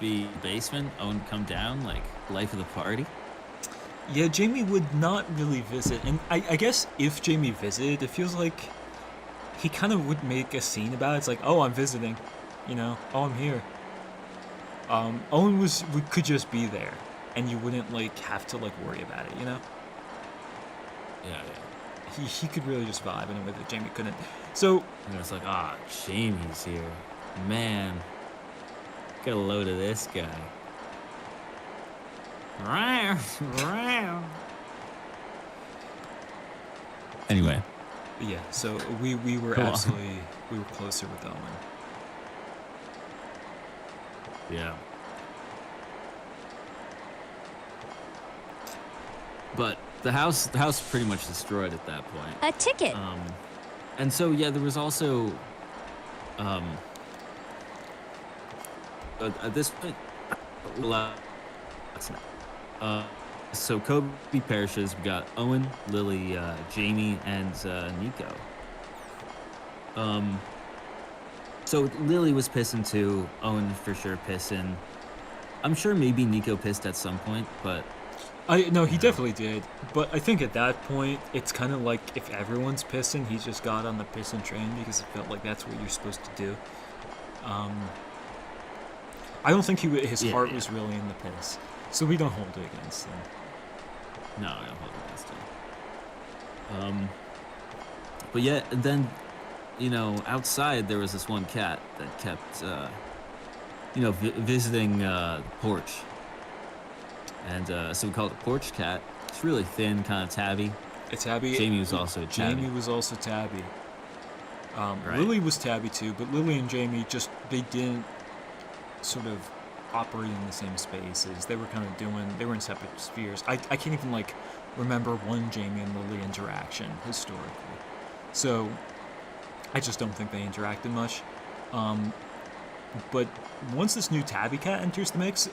be basement. Owen come down, like life of the party. Yeah, Jamie would not really visit, and I guess if Jamie visited, it feels like he kind of would make a scene about it. It's like, oh, I'm visiting, oh, I'm here. Owen could just be there, and you wouldn't have to worry about it, Yeah. He could really just vibe in a way that Jamie couldn't. So And it's like, Jamie's here, man. Get a load of this guy. Anyway. yeah, so we were Go on. we were closer with Owen. Yeah. But the house pretty much destroyed at that point. A ticket. And so there was also at this point so Kobe perishes. We got Owen, Lily, Jamie, and Nico. So Lily was pissing too. Owen for sure pissing. I'm sure maybe Nico pissed at some point, but No, he definitely did. But I think at that point, it's kind of like if everyone's pissing, he just got on the pissing train because it felt like that's what you're supposed to do. I don't think his heart was really in the piss, so we don't hold it against him. No, I don't hold it against him. But yeah, then, outside there was this one cat that kept, visiting the porch. And so we call it a porch cat. It's really thin, kind of tabby. It's tabby. Jamie was also tabby. Jamie was also tabby. Right. Lily was tabby too, but Lily and Jamie they didn't sort of operate in the same spaces. They were they were in separate spheres. I can't even remember one Jamie and Lily interaction historically. So I just don't think they interacted much. But once this new tabby cat enters the mix,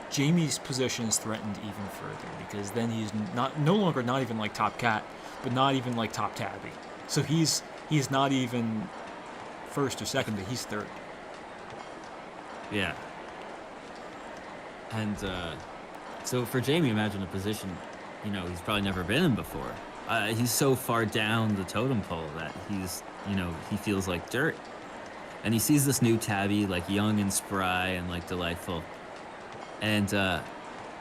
Jamie's position is threatened even further because then he's no longer not even like top cat, but not even like top tabby. So he's not even first or second, but he's third. Yeah. And so for Jamie, imagine a position, he's probably never been in before. He's so far down the totem pole that he feels like dirt. And he sees this new tabby, like young and spry and like delightful. And all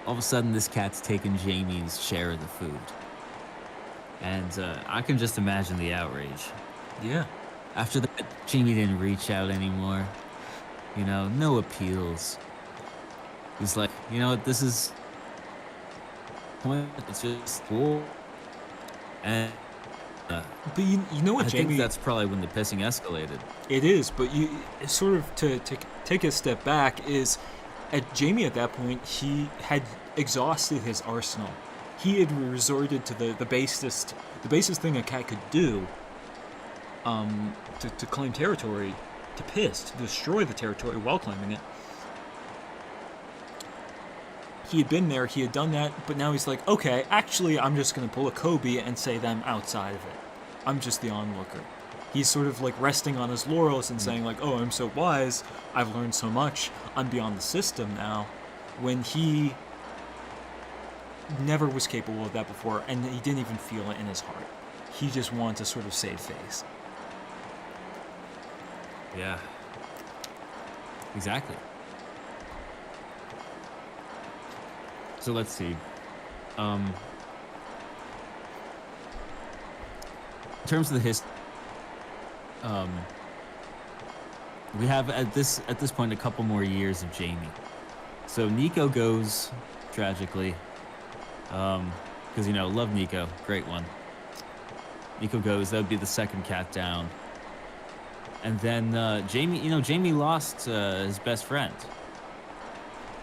of a sudden, this cat's taking Jamie's share of the food. And I can just imagine the outrage. Yeah. After that, Jamie didn't reach out anymore. No appeals. He's like, this is... It's just cool. And... but you know what, I Jamie? think that's probably when the pissing escalated. It is, but you sort of to take a step back is... Jamie at that point, he had exhausted his arsenal. He had resorted to the basest thing a cat could do to claim territory, to piss, to destroy the territory while claiming it. He had been there, he had done that, but now he's like, okay, actually I'm just going to pull a Kobe and say them outside of it. I'm just the onlooker. He's sort of like resting on his laurels and saying like, oh, I'm so wise, I've learned so much, I'm beyond the system now, when he never was capable of that before, and he didn't even feel it in his heart. He just wanted to sort of save face. Yeah. Exactly. So let's see. In terms of the history, we have at this point a couple more years of Jamie. So Nico goes tragically, because love Nico, great one. Nico goes, that would be the second cat down. And then Jamie lost his best friend.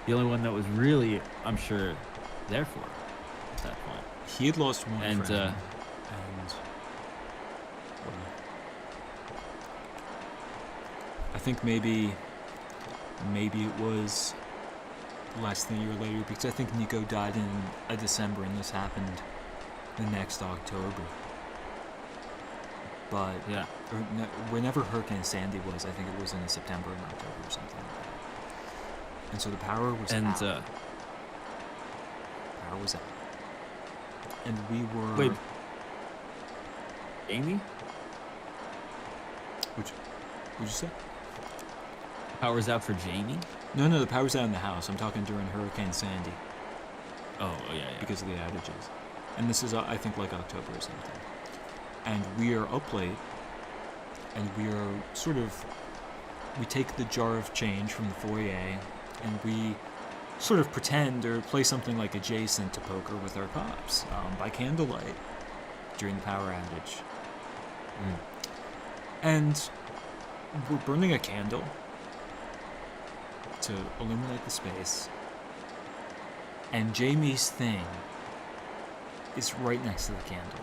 The only one that was really, I'm sure, there for at that point. He had lost one and, friend. I think maybe it was less than a year later, because I think Nico died in a December and this happened the next October. But yeah, whenever Hurricane Sandy was, I think it was in September and October or something like that. And so the power was out. Power was out. And we were... Wait. Jamie? What'd you say? Power's out for Jamie? No, the power's out in the house. I'm talking during Hurricane Sandy. Oh, yeah. Because of the outages. And this is, I think, like October or something. And we are up late, and we are we take the jar of change from the foyer, and we sort of pretend or play something like adjacent to poker with our cops by candlelight during the power outage. And we're burning a candle to illuminate the space, and Jamie's thing is right next to the candle.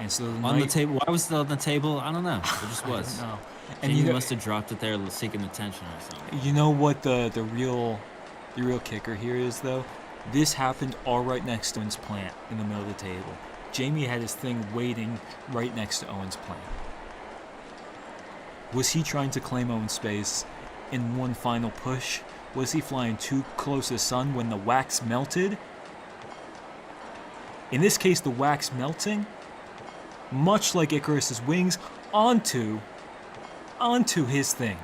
And so on the table. Why was it on the table? I don't know. It just was. I don't know. And you must have dropped it there seeking attention or something. You know what the real kicker here is, though? This happened all right next to Owen's plant in the middle of the table. Jamie had his thing waiting right next to Owen's plant. Was he trying to claim Owen's space in one final push? Was he flying too close to the sun when the wax melted? In this case, the wax melting, much like Icarus's wings, onto his thing.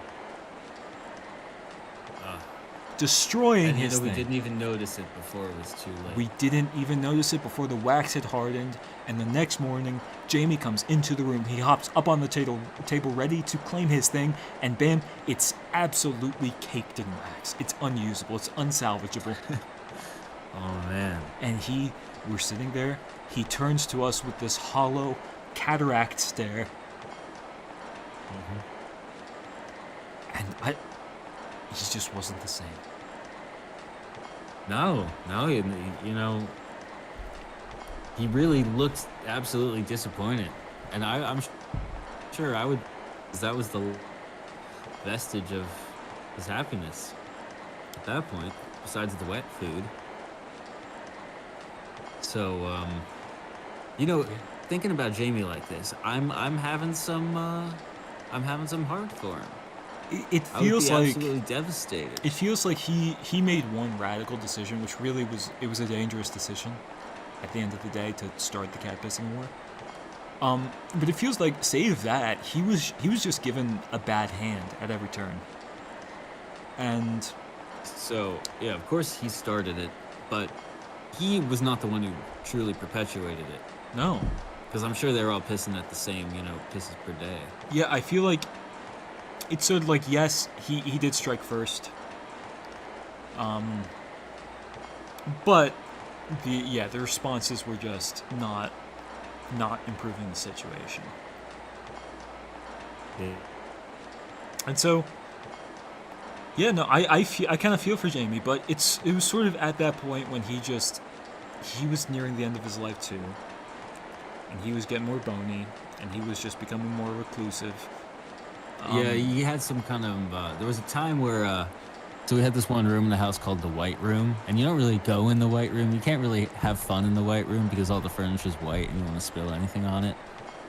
Destroying his thing. We didn't even notice it before it was too late. We didn't even notice it before the wax had hardened, and the next morning, Jamie comes into the room. He hops up on the table ready to claim his thing, and bam, it's absolutely caked in wax. It's unusable. It's unsalvageable. Oh, man. And we're sitting there. He turns to us with this hollow cataract stare. And he just wasn't the same. No, he really looked absolutely disappointed, and I'm sure I would, because that was the vestige of his happiness at that point, besides the wet food. So, thinking about Jamie like this, I'm having some heart for him. It I would feels be like absolutely devastated. it feels like he made one radical decision, which really was a dangerous decision at the end of the day to start the cat pissing war. But it feels like, save that, he was just given a bad hand at every turn. And So, yeah, of course he started it, but he was not the one who truly perpetuated it. no. Because I'm sure they're all pissing at the same, pisses per day. Yeah, I feel like it's sort of like, yes, he did strike first. But the responses were just not improving the situation. Yeah. And so, yeah, no, I kind of feel for Jamie, but it was sort of at that point when he was nearing the end of his life too, and he was getting more bony, and he was just becoming more reclusive. Yeah, he had some kind of. There was a time where. So we had this one room in the house called the White Room, and you don't really go in the White Room. You can't really have fun in the White Room because all the furniture's white and you want to spill anything on it.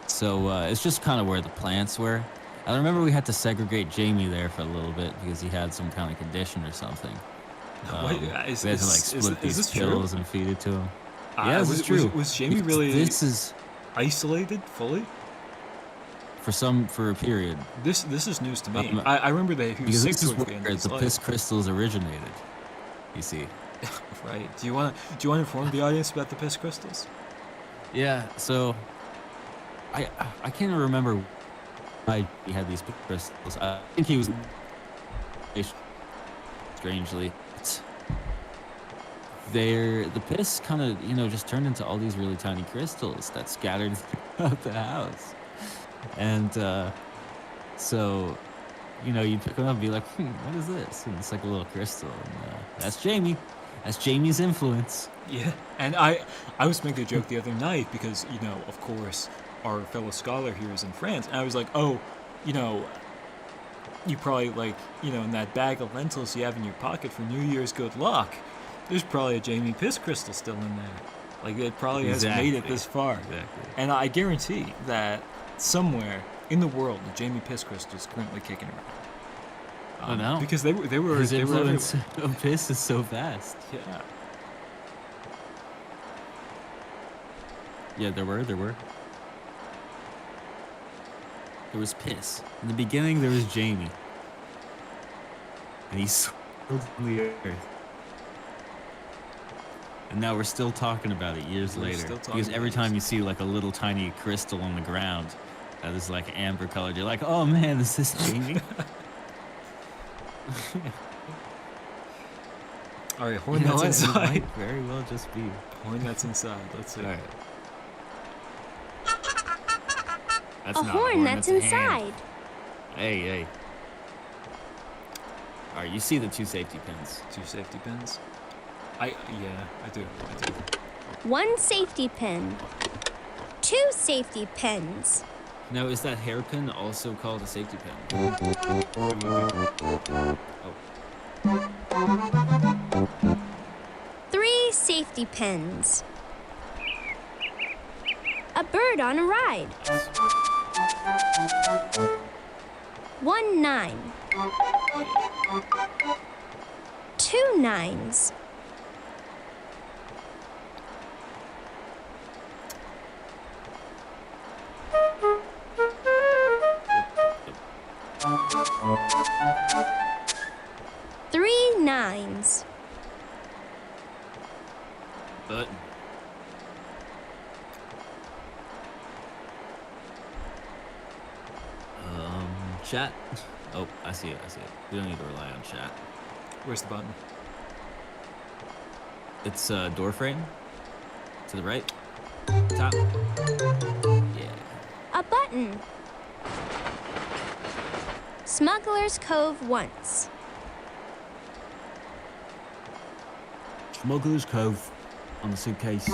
So it's just kind of where the plants were. I remember we had to segregate Jamie there for a little bit because he had some kind of condition or something. Wait, We had to is split these this true? pills and feed it to him. Yeah, this is true. Was Jamie Because really This is isolated fully? for a period. This is news to me. Um, I remember that he was Because sick this is towards the end where of his the life. piss crystals originated. You see. Right. Do you want to inform the audience about the piss crystals? Yeah, so I can't remember why he had these crystals. I think he was strangely. The piss kind of just turned into all these really tiny crystals that scattered throughout the house, and so you'd pick them up and be like, what is this? And it's like a little crystal, and that's Jamie. That's Jamie's influence. Yeah. And I was making a joke the other night because of course our fellow scholar here is in France, and I was like, oh, you probably in that bag of lentils you have in your pocket for New Year's good luck, there's probably a Jamie piss crystal still in there. Like, it probably hasn't made it this far. Exactly. And I guarantee that somewhere in the world, the Jamie piss crystal is currently kicking around. I know. Because they were His they were influence everywhere. of piss is so vast. Yeah. Yeah, there were. There was piss. In the beginning, there was Jamie. And he swirled on the earth. And now we're still talking about it years We're later. still talking Because every about time it. you see like a little tiny crystal on the ground that is like amber colored, you're like, oh man, is this Jamie? All right, horn You know that's what? It inside. might very well just be. Horn that's inside. Let's see. All right. That's A not horn that's a hand. inside. Hey. All right, you see the two safety pins. 2 safety pins. I do. One safety pin. 2 safety pins. Now, is that hairpin also called a safety pin? Oh. 3 safety pins. A bird on a ride. 1 9. 2 9s. Three 9s. But chat. Oh, I see it. We don't need to rely on chat. Where's the button? It's door frame to the right, top. Yeah. A button. Smuggler's Cove once. Smuggler's Cove on the suitcase.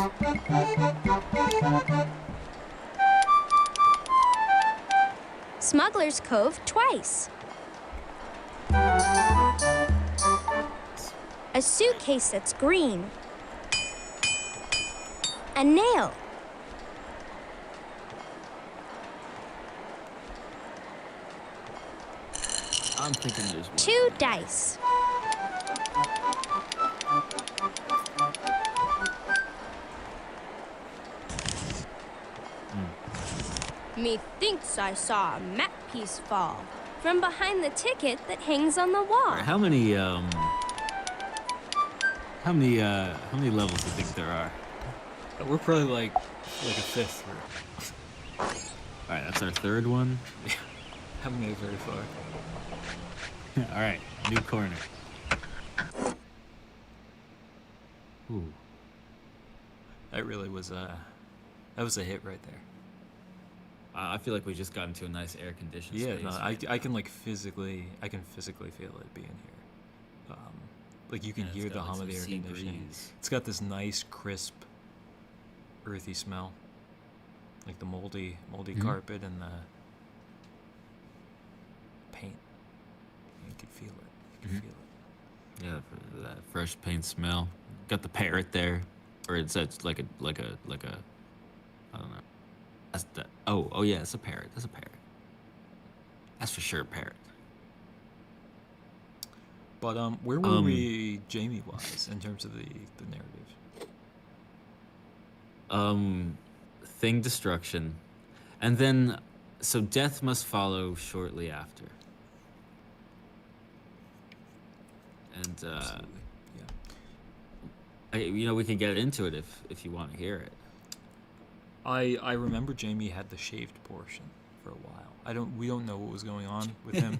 Smuggler's Cove twice. A suitcase that's green. A nail. I'm thinking there's one. 2 dice. Methinks I saw a map piece fall from behind the ticket that hangs on the wall. How many levels do you think there are? We're probably like a fifth through. All right, that's our third one. Haven't made it very far. All right, new corner. Ooh. That really was a hit right there. I feel like we just got into a nice air-conditioned Yeah, space. no, right I now. can physically feel it being here. Like you can Yeah, it's hear got, the like, hum of some the air sea conditioning. breeze. It's got this nice, crisp, earthy smell, like the moldy carpet and the paint. You can feel it. You can feel it. Yeah, that fresh paint smell. Got the parrot there, or it's like a I don't know. That's the oh yeah, it's a parrot. That's a parrot. That's for sure a parrot. But where were we, Jamie-wise, in terms of the narrative? Thing destruction, and then so death must follow shortly after. And Absolutely. Yeah. we can get into it if you want to hear it. I remember Jamie had the shaved portion for a while. We don't know what was going on with him.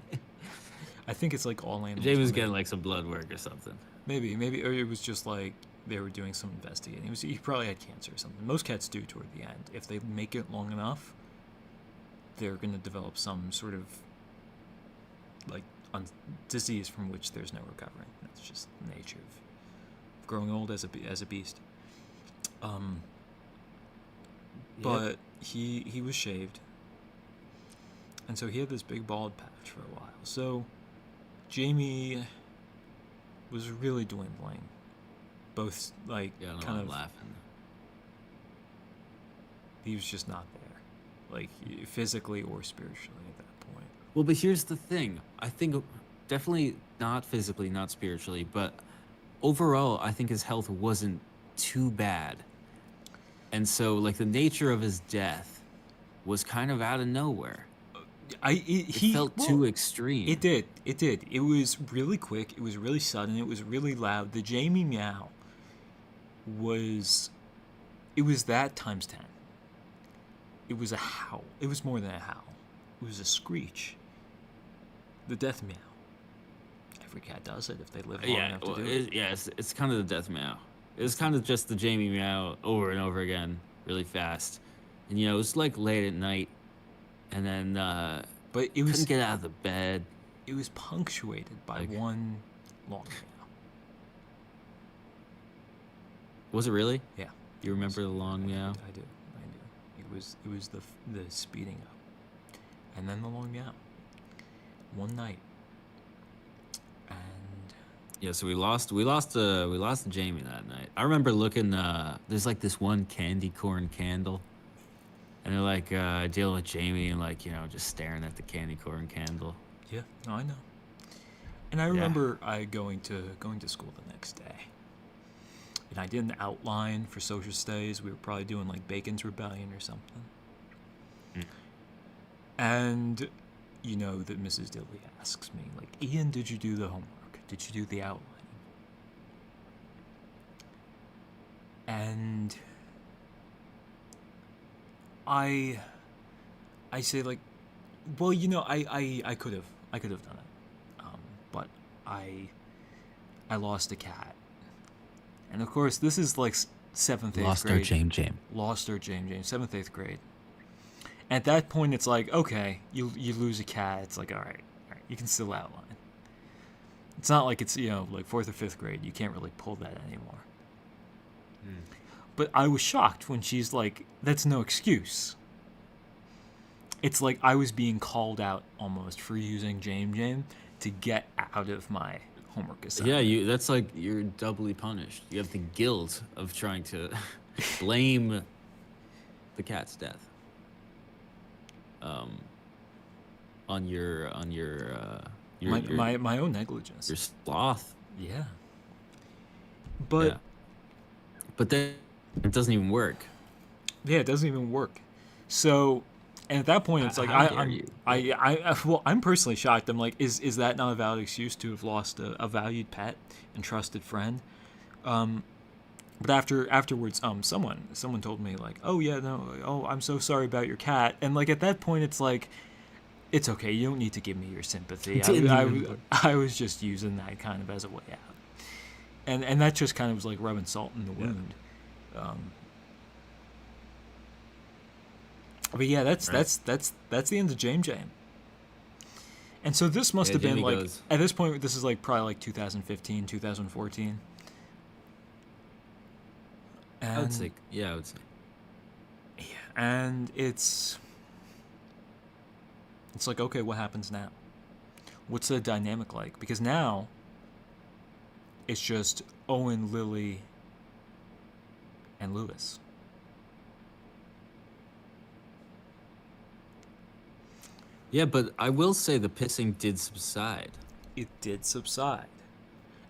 I think it's like all animals. Jay was were getting like some blood work or something. maybe, or it was just like they were doing some investigating. He probably had cancer or something. Most cats do toward the end. If they make it long enough, they're going to develop some sort of like disease from which there's no recovering. That's just the nature of growing old as a beast. But he was shaved, and so he had this big bald patch for a while. So Jamie was really dwindling, both like Yeah, no, kind I'm of laughing. he was just not there, like physically or spiritually at that point. Well, but here's the thing. I think definitely not physically, not spiritually, but overall, I think his health wasn't too bad. And so, like, the nature of his death was kind of out of nowhere. It felt too extreme. It did. It was really quick. It was really sudden. It was really loud. The Jamie meow was that times 10. It was a howl. It was more than a howl. It was a screech. The death meow. Every cat does it if they live long enough to do it. Yeah, it's kind of the death meow. It was kind of just the Jamie meow over and over again, really fast. And it was like late at night, and then But it was couldn't get out of the bed. It was punctuated by Like- one long meow. Was it really? Yeah, You remember the long meow? I do. It was the speeding up, and then the long meow. One night, and Yeah, so we lost Jamie that night. I remember looking. There's like this one candy corn candle, and they're like dealing with Jamie and like just staring at the candy corn candle. yeah, no, I know. And I remember I going to school the next day, and I did an outline for social studies. We were probably doing like Bacon's Rebellion or something. And that Mrs. Dilly asks me, like, Ian, did you do the homework? Did you do the outline? And I say, like, well, I could have done it, but I lost a cat, and of course this is like 7th, 8th grade. Lost our Jame-Jame. Lost our Jame-Jame, 7th, 8th grade. At that point, it's like, okay, you lose a cat. It's like, all right, you can still outline. It's not like it's like 4th or 5th grade. You can't really pull that anymore. But I was shocked when she's like, that's no excuse. It's like I was being called out almost for using Jame-Jame to get out of my homework assignment. Yeah, that's like you're doubly punished. You have the guilt of trying to blame the cat's death on your My own negligence. your sloth. Yeah. But Yeah. But then it doesn't even work. yeah, it doesn't even work. So, and at that point, it's like How dare you? well, I'm personally shocked. I'm like, is that not a valid excuse to have lost a valued pet and trusted friend? But afterwards, someone told me like, oh yeah, no, oh I'm so sorry about your cat, and like at that point, it's like, it's okay, you don't need to give me your sympathy. I was just using that kind of as a way out, and that just kind of was like rubbing salt in the wound. But yeah, that's the end of Jame-Jame. And so this must have been Jamie like goes. at this point, this is like probably like 2015, 2014. I would say, yeah, I would say. And it's like, okay, what happens now? What's the dynamic like? Because now it's just Owen, Lily, and Lewis. Yeah, but I will say the pissing did subside. It did subside.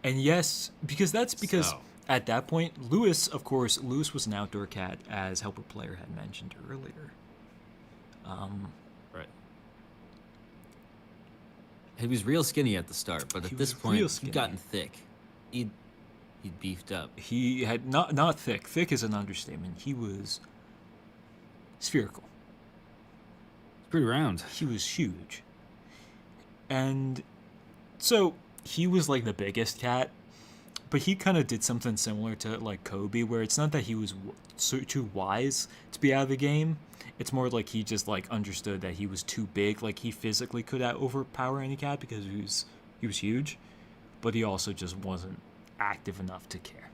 And yes, because So. at that point, Lewis was an outdoor cat, as Helper Player had mentioned earlier. Right. He was real skinny at the start, but He at this was point, real he'd skinny. gotten thick. He'd beefed up. He had not thick. Thick is an understatement. He was spherical. Pretty round. He was huge. And so he was like the biggest cat, but he kind of did something similar to like Kobe, where it's not that he was too wise to be out of the game. It's more like he just like understood that he was too big. Like he physically could overpower any cat because he was huge, but he also just wasn't active enough to care.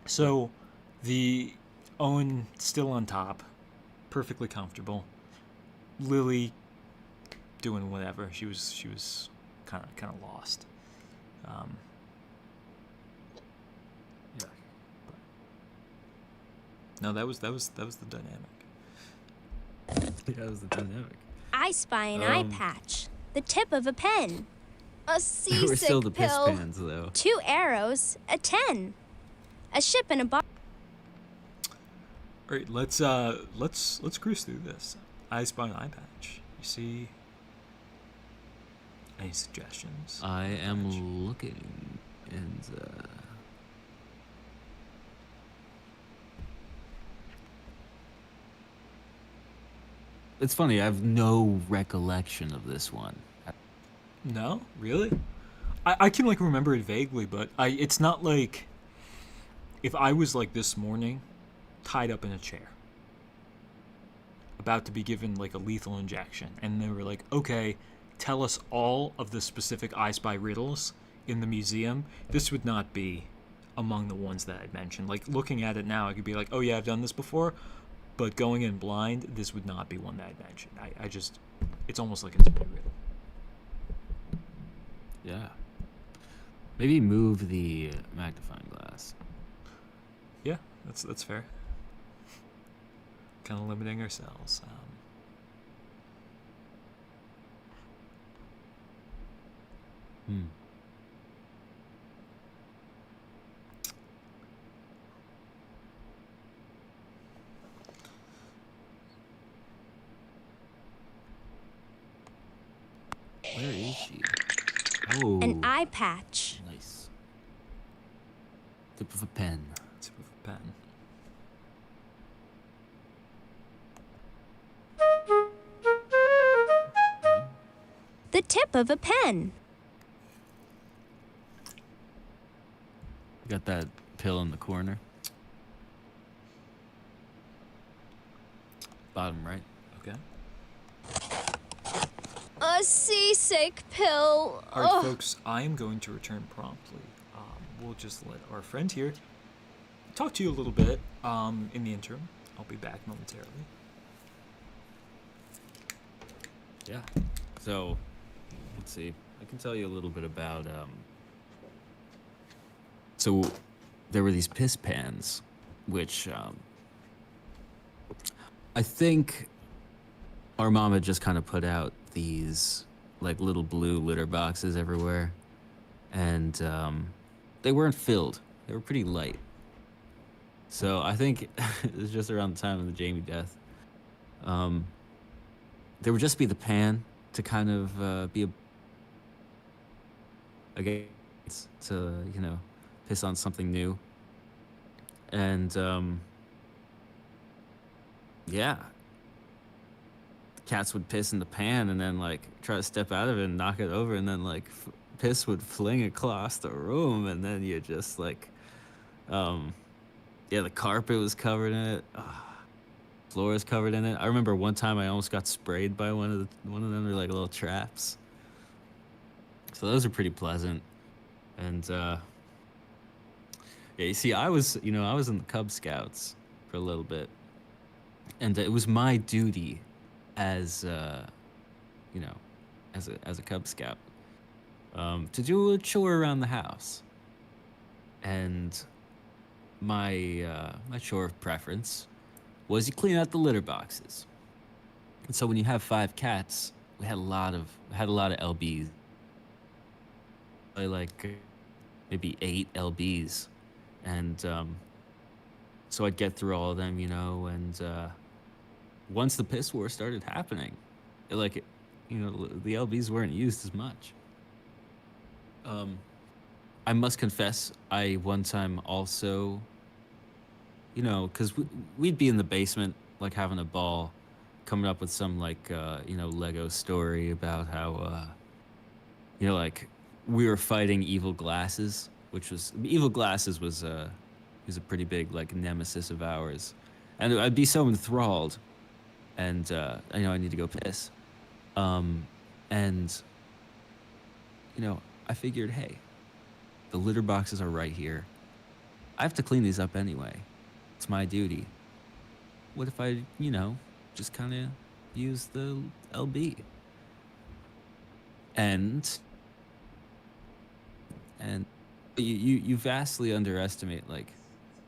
So the Owen still on top, perfectly comfortable. Lily doing whatever. She was kind of lost. Yeah. No, that was the dynamic. Yeah, that was the dynamic. I spy an eye patch. The tip of a pen. A We're seasick still the piss pill. pans, though. 2 arrows. A 10. A ship in a bar. All right, let's cruise through this. I spy an eye patch. You see any suggestions? I am looking, and it's funny. I have no recollection of this one. No, really? I can like remember it vaguely, but it's not like if I was like this morning, tied up in a chair, about to be given like a lethal injection, and they were like, okay, tell us all of the specific I Spy riddles in the museum. This would not be among the ones that I mentioned. Like looking at it now, I could be like, oh yeah, I've done this before, but going in blind, this would not be one that I mentioned. I just, it's almost like it's a new riddle. Yeah. Maybe move the magnifying glass. Yeah, that's fair. Kind of limiting ourselves. Where is she? Oh, An eye patch. nice. Tip of a pen. Tip of a pen. The tip of a pen. Got that pill in the corner. Bottom right. Okay. A seasick pill. All right, Ugh. folks, I am going to return promptly. We'll just let our friend here talk to you a little bit in the interim. I'll be back momentarily. Yeah. So, let's see. I can tell you a little bit about. So there were these piss pans, which I think our mom had just kind of put out these like little blue litter boxes everywhere, and they weren't filled. They were pretty light. So I think it was just around the time of the Jamie death. There would just be the pan to kind of be against to piss on something new, and yeah, the cats would piss in the pan and then like try to step out of it and knock it over, and then like piss would fling across the room, and then you just like yeah, the carpet was covered in it. Floor is covered in it. I remember one time I almost got sprayed by one of them. They're like little traps. So those are pretty pleasant. And yeah, you see, I was in the Cub Scouts for a little bit, and it was my duty as as a Cub Scout to do a chore around the house. And my chore of preference was you clean out the litter boxes. And so when you have 5 cats, we had a lot of LBs. Like maybe 8 LBs, and so I'd get through all of them, and once the piss war started happening, the LBs weren't used as much. I must confess, I one time also, because we'd be in the basement, like having a ball, coming up with some like Lego story about how like we were fighting evil glasses, which was a pretty big like nemesis of ours, and I'd be so enthralled, and I need to go piss, and I figured, hey, the litter boxes are right here. I have to clean these up anyway. It's my duty. What if I, just kind of use the LB? And you vastly underestimate like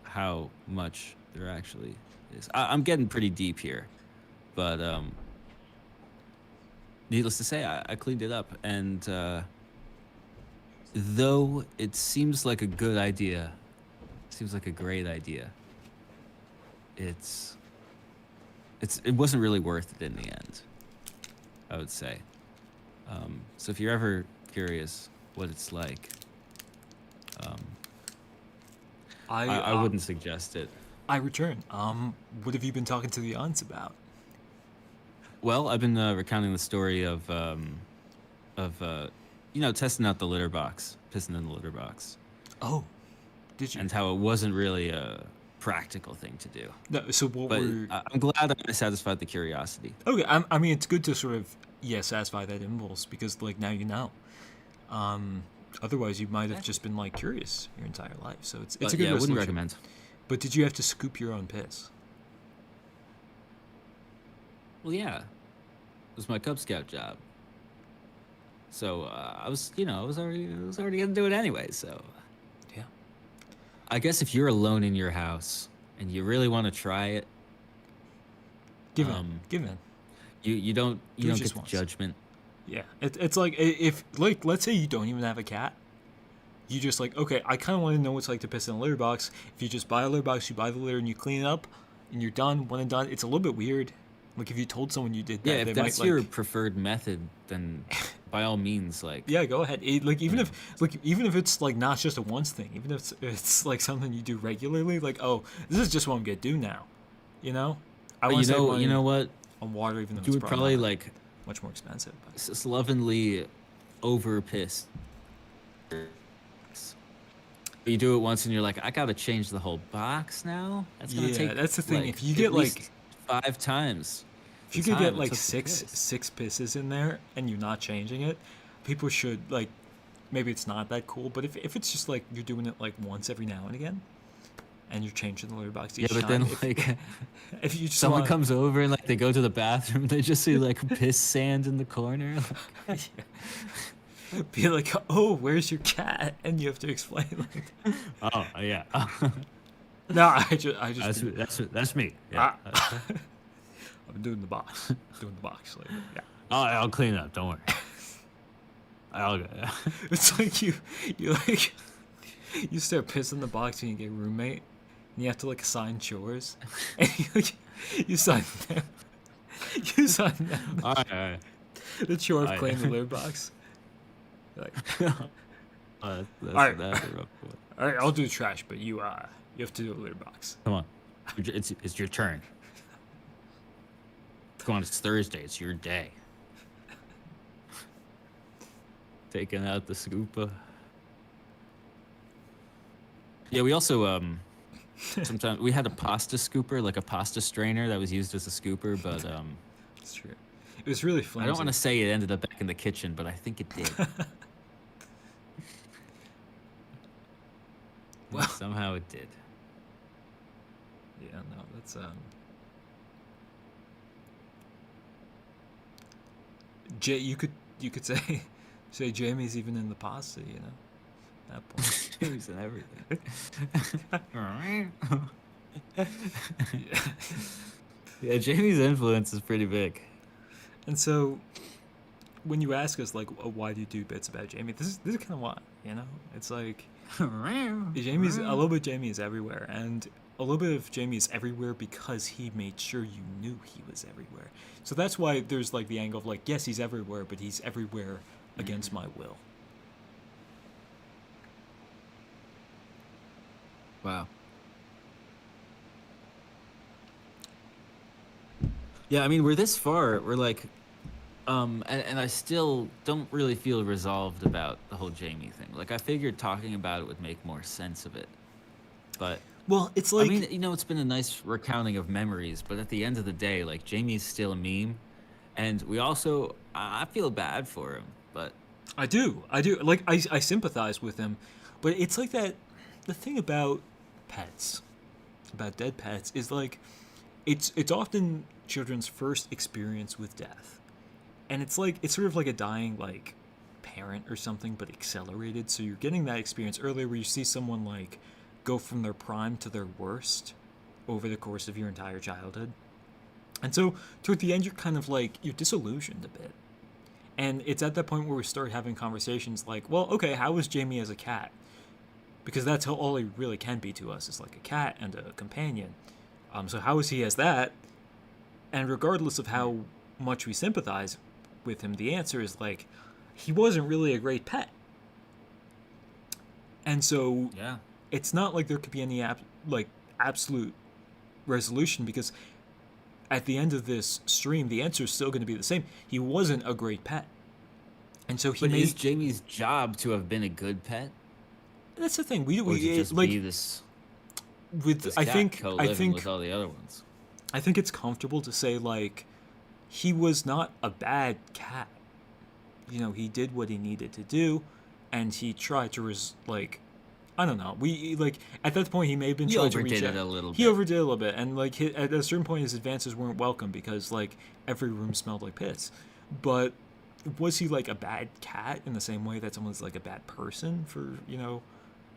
how much there actually is. I'm getting pretty deep here, but needless to say, I cleaned it up, and though it seems like a good idea, seems like a great idea, it wasn't really worth it in the end, I would say. So if you're ever curious what it's like, I wouldn't suggest it. I return. What have you been talking to the aunts about? Well, I've been recounting the story of testing out the litter box, pissing in the litter box. Oh, did you? And how it wasn't really a practical thing to do. No, so what But were? I'm glad I satisfied the curiosity. Okay, I mean it's good to sort of satisfy that impulse, because like now you know. Otherwise you might have just been like curious your entire life. So it's a good I wouldn't resolution. recommend. But did you have to scoop your own piss? Well, yeah, it was my Cub Scout job. So I was already gonna do it anyway. So Yeah. I guess if you're alone in your house and you really want to try it, Give in. Give in. you don't Do it get just the once. judgment. Yeah, it's like if like let's say you don't even have a cat, you just like, okay, I kind of want to know what it's like to piss in a litter box. If you just buy a litter box, you buy the litter and you clean it up, and you're done. When and done, it's a little bit weird. Like if you told someone you did that, Yeah, they if that's might your like, preferred method, then by all means, like yeah, go ahead. Even if it's like not just a once thing, even if it's like something you do regularly, like, oh, this is just what I'm gonna do now, I But want to save money you know what? on water, even though You it's would probably not like much more expensive. But. slovenly over piss. You do it once and you're like, I gotta change the whole box now. That's gonna Yeah, take. that's the thing. like, If you at get, least like- 5 times. If you the could time get it like took to six piss. pisses in there and you're not changing it, people should like. Maybe it's not that cool, but if it's just like you're doing it like once every now and again, and you're changing the litter box each Yeah, but time, then like if you just someone wanna- comes over and like they go to the bathroom, they just see like piss sand in the corner. be like, "Oh, where's your cat?" And you have to explain like, Oh yeah. "No, I just That's me. Yeah. I'm doing the box, doing the box later." Yeah, I'll clean it up. Don't worry. I'll. it's like you like you start pissing the box and you get a roommate, and you have to like assign chores, and you sign them, you sign them All right. All right. the chore of Alright. cleaning the litter box. Like, That's Alright. that's a rough one. all right, I'll do the trash, but you have to do the litter box. Come on. It's your turn. Come on, it's Thursday. It's your day. Taking out the scooper. Yeah, we also sometimes we had a pasta scooper, like a pasta strainer that was used as a scooper, but It's true. It was really I flimsy. don't want to say it ended up back in the kitchen, but I think it did. Well- Somehow it did. Yeah, no, that's you could say say Jamie's even in the pasta, you know. At that point. Jamie's and everything. Yeah, Jamie's influence is pretty big. And so when you ask us like, why do you do bits about Jamie? This is kind of why, you know. It's like Jamie's a little bit. Jamie is everywhere, and a little bit of Jamie is everywhere because he made sure you knew he was everywhere. So that's why there's like the angle of like, yes, he's everywhere, but he's everywhere against my will. Wow. Yeah, I mean, we're this far. We're like, and I still don't really feel resolved about the whole Jamie thing. Like, I figured talking about it would make more sense of it, but Well, it's like I mean, you know, it's been a nice recounting of memories, but at the end of the day, like, Jamie's still a meme, and we also, I feel bad for him, but I do. Like, I sympathize with him, but it's like that. The thing about pets, about dead pets, is like, it's often children's first experience with death, and it's like it's sort of like a dying like parent or something, but accelerated. So you're getting that experience earlier, where you see someone like go from their prime to their worst over the course of your entire childhood, and so toward the end, you're kind of like you're disillusioned a bit. And it's at that point where we start having conversations like, well, okay, how was Jamie as a cat? Because that's how all he really can be to us is like a cat and a companion. So how was he as that? And regardless of how much we sympathize with him, the answer is like, he wasn't really a great pet. And so yeah. it's not like there could be any absolute resolution, because at the end of this stream, the answer is still going to be the same. He wasn't a great pet. And so he But made... is Jamie's job to have been a good pet? That's the thing. Or to just like be this I cat think co-living with all the other ones? I think it's comfortable to say like he was not a bad cat. You know, he did what he needed to do, and he tried to I don't know. We like at that point he may have been trying to reach overdid out. it a little He bit. overdid a little bit, and like at a certain point his advances weren't welcome because like every room smelled like piss. But was he like a bad cat in the same way that someone's like a bad person for, you know,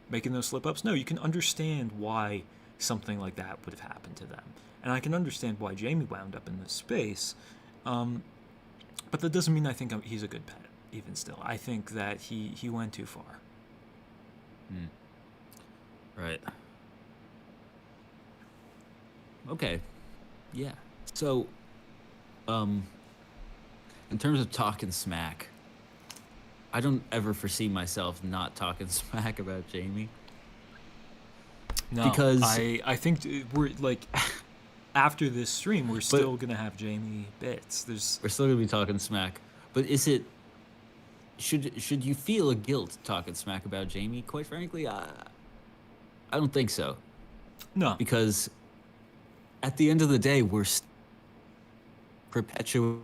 making those slip ups? No, you can understand why something like that would have happened to them. And I can understand why Jamie wound up in this space. But that doesn't mean I think he's a good pet, even still. I think that he went too far. Right. Okay. Yeah. So, in terms of talking smack, I don't ever foresee myself not talking smack about Jamie. No, Because- I think we're like after this stream we're still gonna have Jamie bits. There's We're still gonna be talking smack, but is it? Should you feel a guilt talking smack about Jamie? Quite frankly, I don't think so. no. Because at the end of the day, we're perpetuating,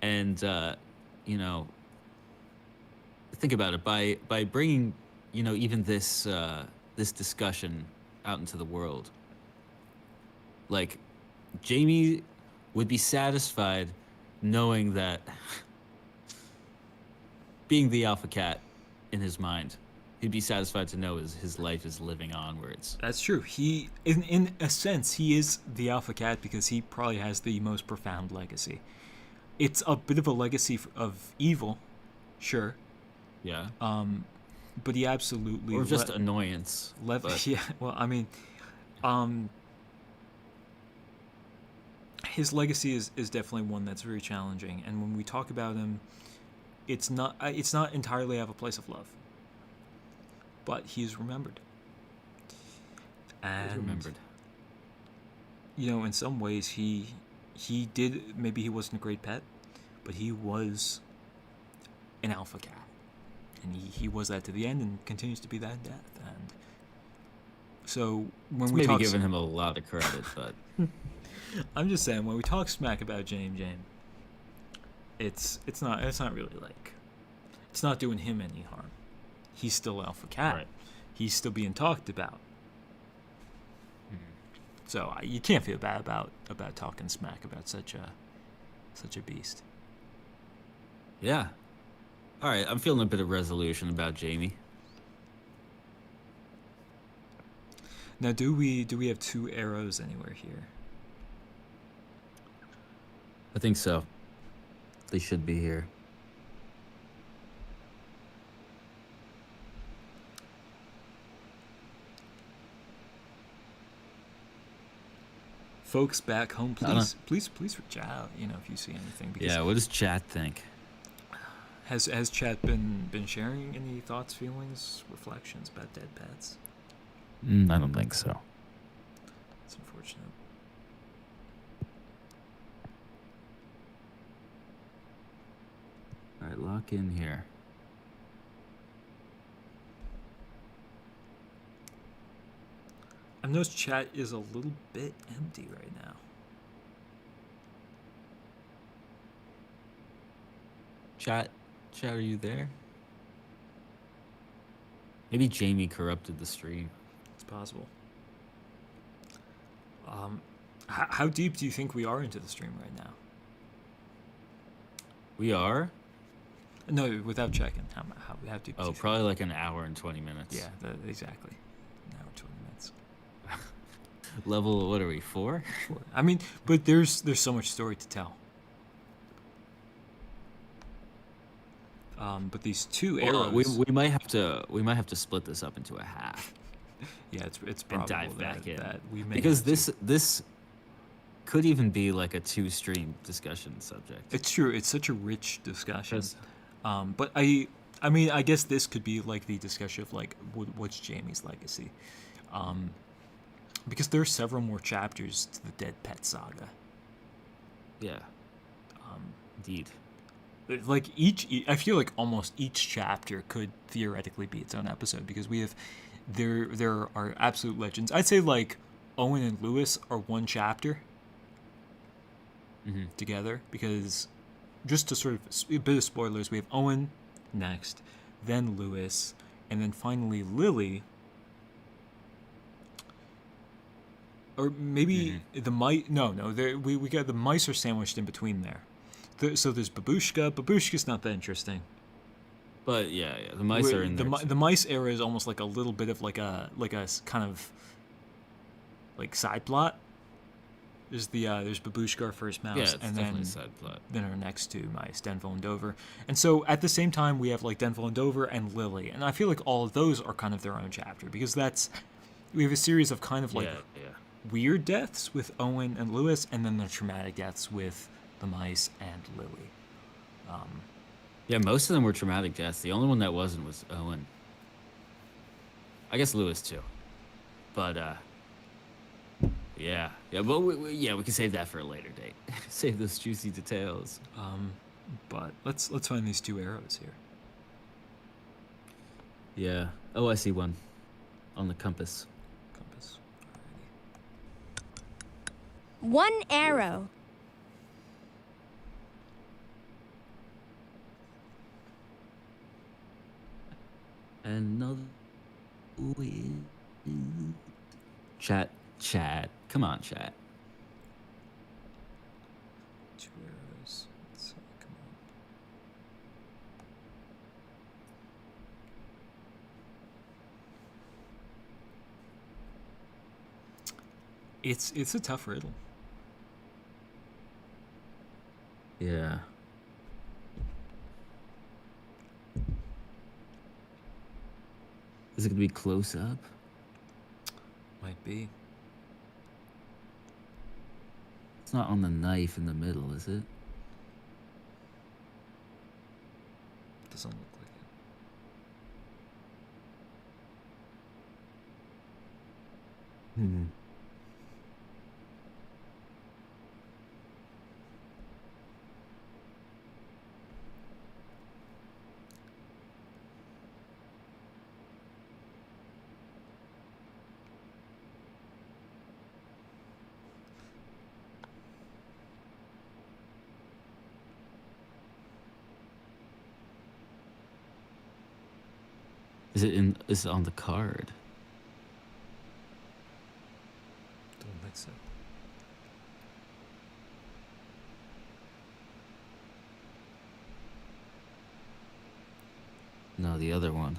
and you know, think about it. By bringing, you know, even this this discussion out into the world, like Jamie would be satisfied knowing that being the alpha cat in his mind, he'd be satisfied to know his life is living onwards. That's true. He, in a sense, he is the alpha cat because he probably has the most profound legacy. It's a bit of a legacy of evil, sure, Yeah. but he absolutely Or just annoyance. but- Yeah, well, I mean, his legacy is definitely one that's very challenging, and when we talk about him, it's not entirely out of a place of love, but he's remembered. And He's remembered. you know, in some ways, he did, maybe he wasn't a great pet, but he was an alpha cat, and he was that to the end, and continues to be that in death. And so when It's we maybe talk, giving him a lot of credit, but I'm just saying, when we talk smack about Jame-Jame, it's not really like, it's not doing him any harm. He's still alpha cat. Right. He's still being talked about. So you can't feel bad about talking smack about such a beast. yeah. All right, I'm feeling a bit of resolution about Jamie. Now, do we have 2 arrows anywhere here? I think so. They should be here. Folks back home, don't- please reach out. You know, if you see anything. Because Yeah, what does chat think? Has chat been sharing any thoughts, feelings, reflections about dead pets? I don't think so. It's unfortunate. All right, lock in here. I've noticed chat is a little bit empty right now. Chat, are you there? Maybe Jamie corrupted the stream. It's possible. How deep do you think we are into the stream right now? We are? No, without checking. How deep? do Oh, you think? probably like an hour and 20 minutes. Yeah, exactly. An hour, 20 minutes. Level, what are we, 4? Sure. I mean, but there's so much story to tell. But these 2 arrows. Well, we might have to split this up into a half Yeah, it's and probable dive back in. that we may Because have to. this could even be like a 2-stream discussion subject. It's true. It's such a rich discussion. 'Cause- But I mean, I guess this could be like the discussion of like what's Jamie's legacy, because there are several more chapters to the Dead Pet Saga. Yeah. Indeed. Like I feel like almost each chapter could theoretically be its own episode because there are absolute legends. I'd say like Owen and Lewis are one chapter together because just to sort of a bit of spoilers, we have Owen next, then Lewis, and then finally Lily. Or maybe the mice. No. We got the mice are sandwiched in between there. So there's Babushka. Babushka's not that interesting. But yeah, the mice are in there. The mice era is almost like a little bit of like a kind of like side plot. There's Babushka, our first mouse, Yeah, it's and definitely then a side plot. then our next 2 mice, Denville and Dover. And so at the same time we have like Denville and Dover and Lily, and I feel like all of those are kind of their own chapter because we have a series of kind of like yeah. weird deaths with Owen and Lewis, and then the traumatic deaths with the mice and Lily. Yeah, most of them were traumatic deaths. The only one that wasn't was Owen. I guess Lewis too. But yeah, but we can save that for a later date. Save those juicy details. But let's find these 2 arrows here. Yeah. Oh, I see one on the compass. Compass. Alrighty. 1 arrow. Another. Chat. Come on, chat. 2 arrows. Let's see, come It's a tough riddle. Yeah. Is it gonna be close up? Might be. It's not on the knife in the middle, is it? Doesn't look like it. Hmm. Is it on the card? Don't think so. No, the other one.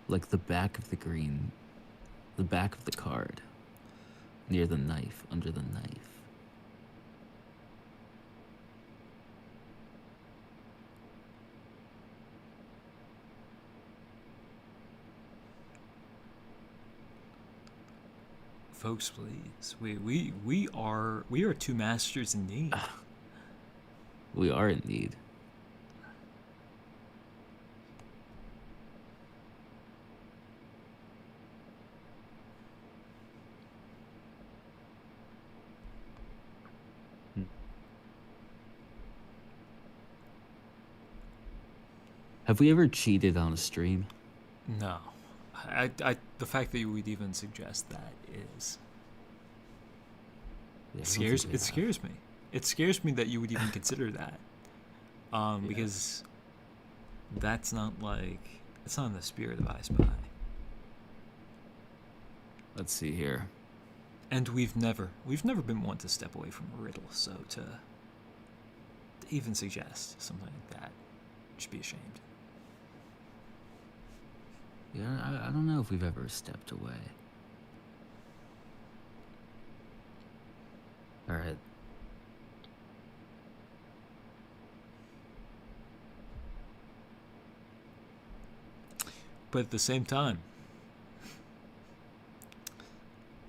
Like the back of the green, the back of the card, near the knife, under the knife. Folks, please. We are two masters in need. We are in need. Have we ever cheated on a stream? No. The fact that you would even suggest that is Yeah, I don't scares think we it have. scares me. It scares me that you would even consider that. Because that's not it's not in the spirit of I Spy. Let's see here. And we've never been one to step away from a riddle, so to even suggest something like that, you should be ashamed. Yeah, I don't know if we've ever stepped away. All right. But at the same time,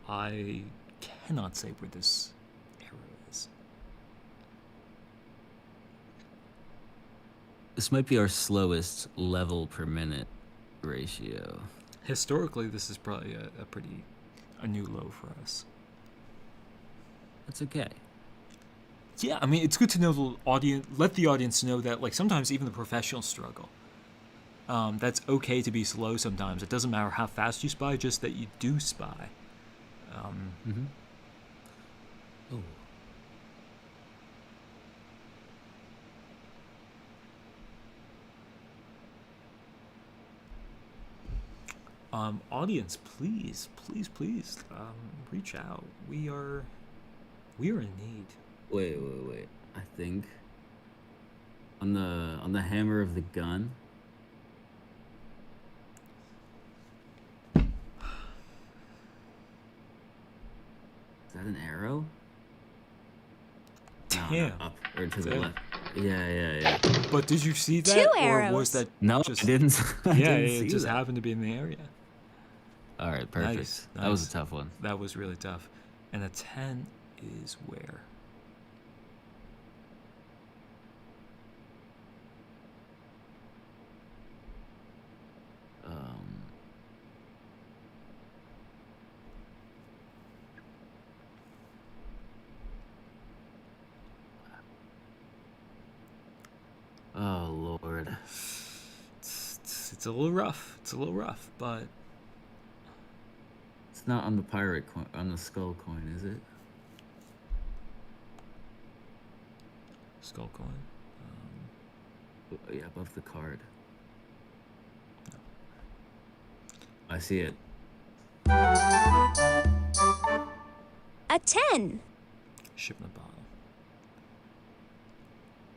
I cannot say where this arrow is. This might be our slowest level per minute ratio. Historically, this is probably a new low for us. That's okay. Yeah, I mean, it's good to know the audience. Let the audience know that, like, sometimes even the professionals struggle. That's okay to be slow sometimes. It doesn't matter how fast you spy, just that you do spy. Mm-hmm. Oh. Audience, please, reach out. We are in need. Wait. I think on the hammer of the gun. Is that an arrow? No, Damn. up or to the Damn. left. Yeah. But did you see that, Two or arrows. was that No, just? I didn't. I Yeah, didn't it see just that. happened to be in the area. All right, perfect. Nice, That was nice. a tough one. That was really tough. And a 10 is where? Oh Lord. It's a little rough. It's a little rough, but It's not on the pirate coin, on the skull coin, is it? skull coin. Yeah, above the card. I see it. A 10. Ship in the bottle.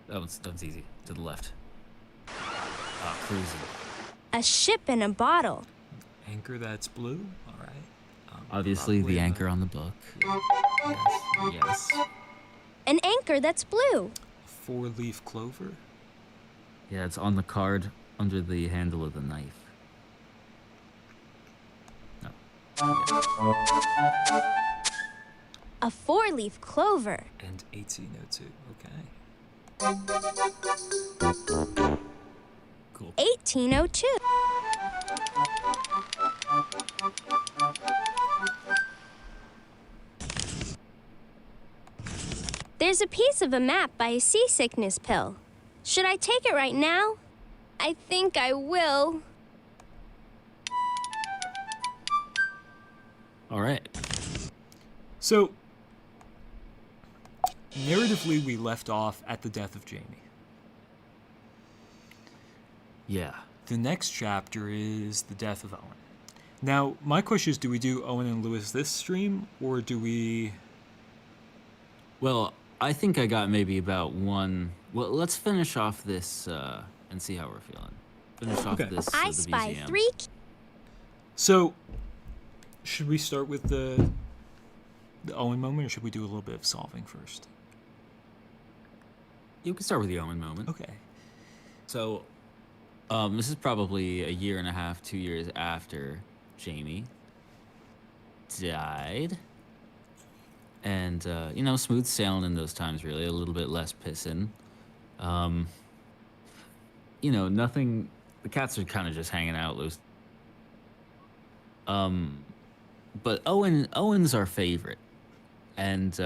That one's easy. To the left. Ah, cruising. A ship in a bottle. Anchor that's blue. All right. Obviously, Probably the a- anchor on the book. Yes. An anchor that's blue. Four-leaf clover. Yeah, it's on the card under the handle of the knife. No. A four-leaf clover. And 1802. Okay. Cool. 1802. There's a piece of a map by a seasickness pill. Should I take it right now? I think I will. All right. So, narratively, we left off at the death of Jamie. Yeah. The next chapter is the death of Owen. Now, my question is, do we do Owen and Lewis this stream, or do we... Well, I think I got maybe about one. Well, let's finish off this and see how we're feeling. Finish off Okay. this. I the spy museum. 3. So, should we start with the Owen moment, or should we do a little bit of solving first? You can start with the Owen moment. Okay. So, this is probably a year and a half, 2 years after Jamie died. And, smooth sailing in those times, really. A little bit less pissing. Nothing. The cats are kind of just hanging out loose. But Owen's our favorite. And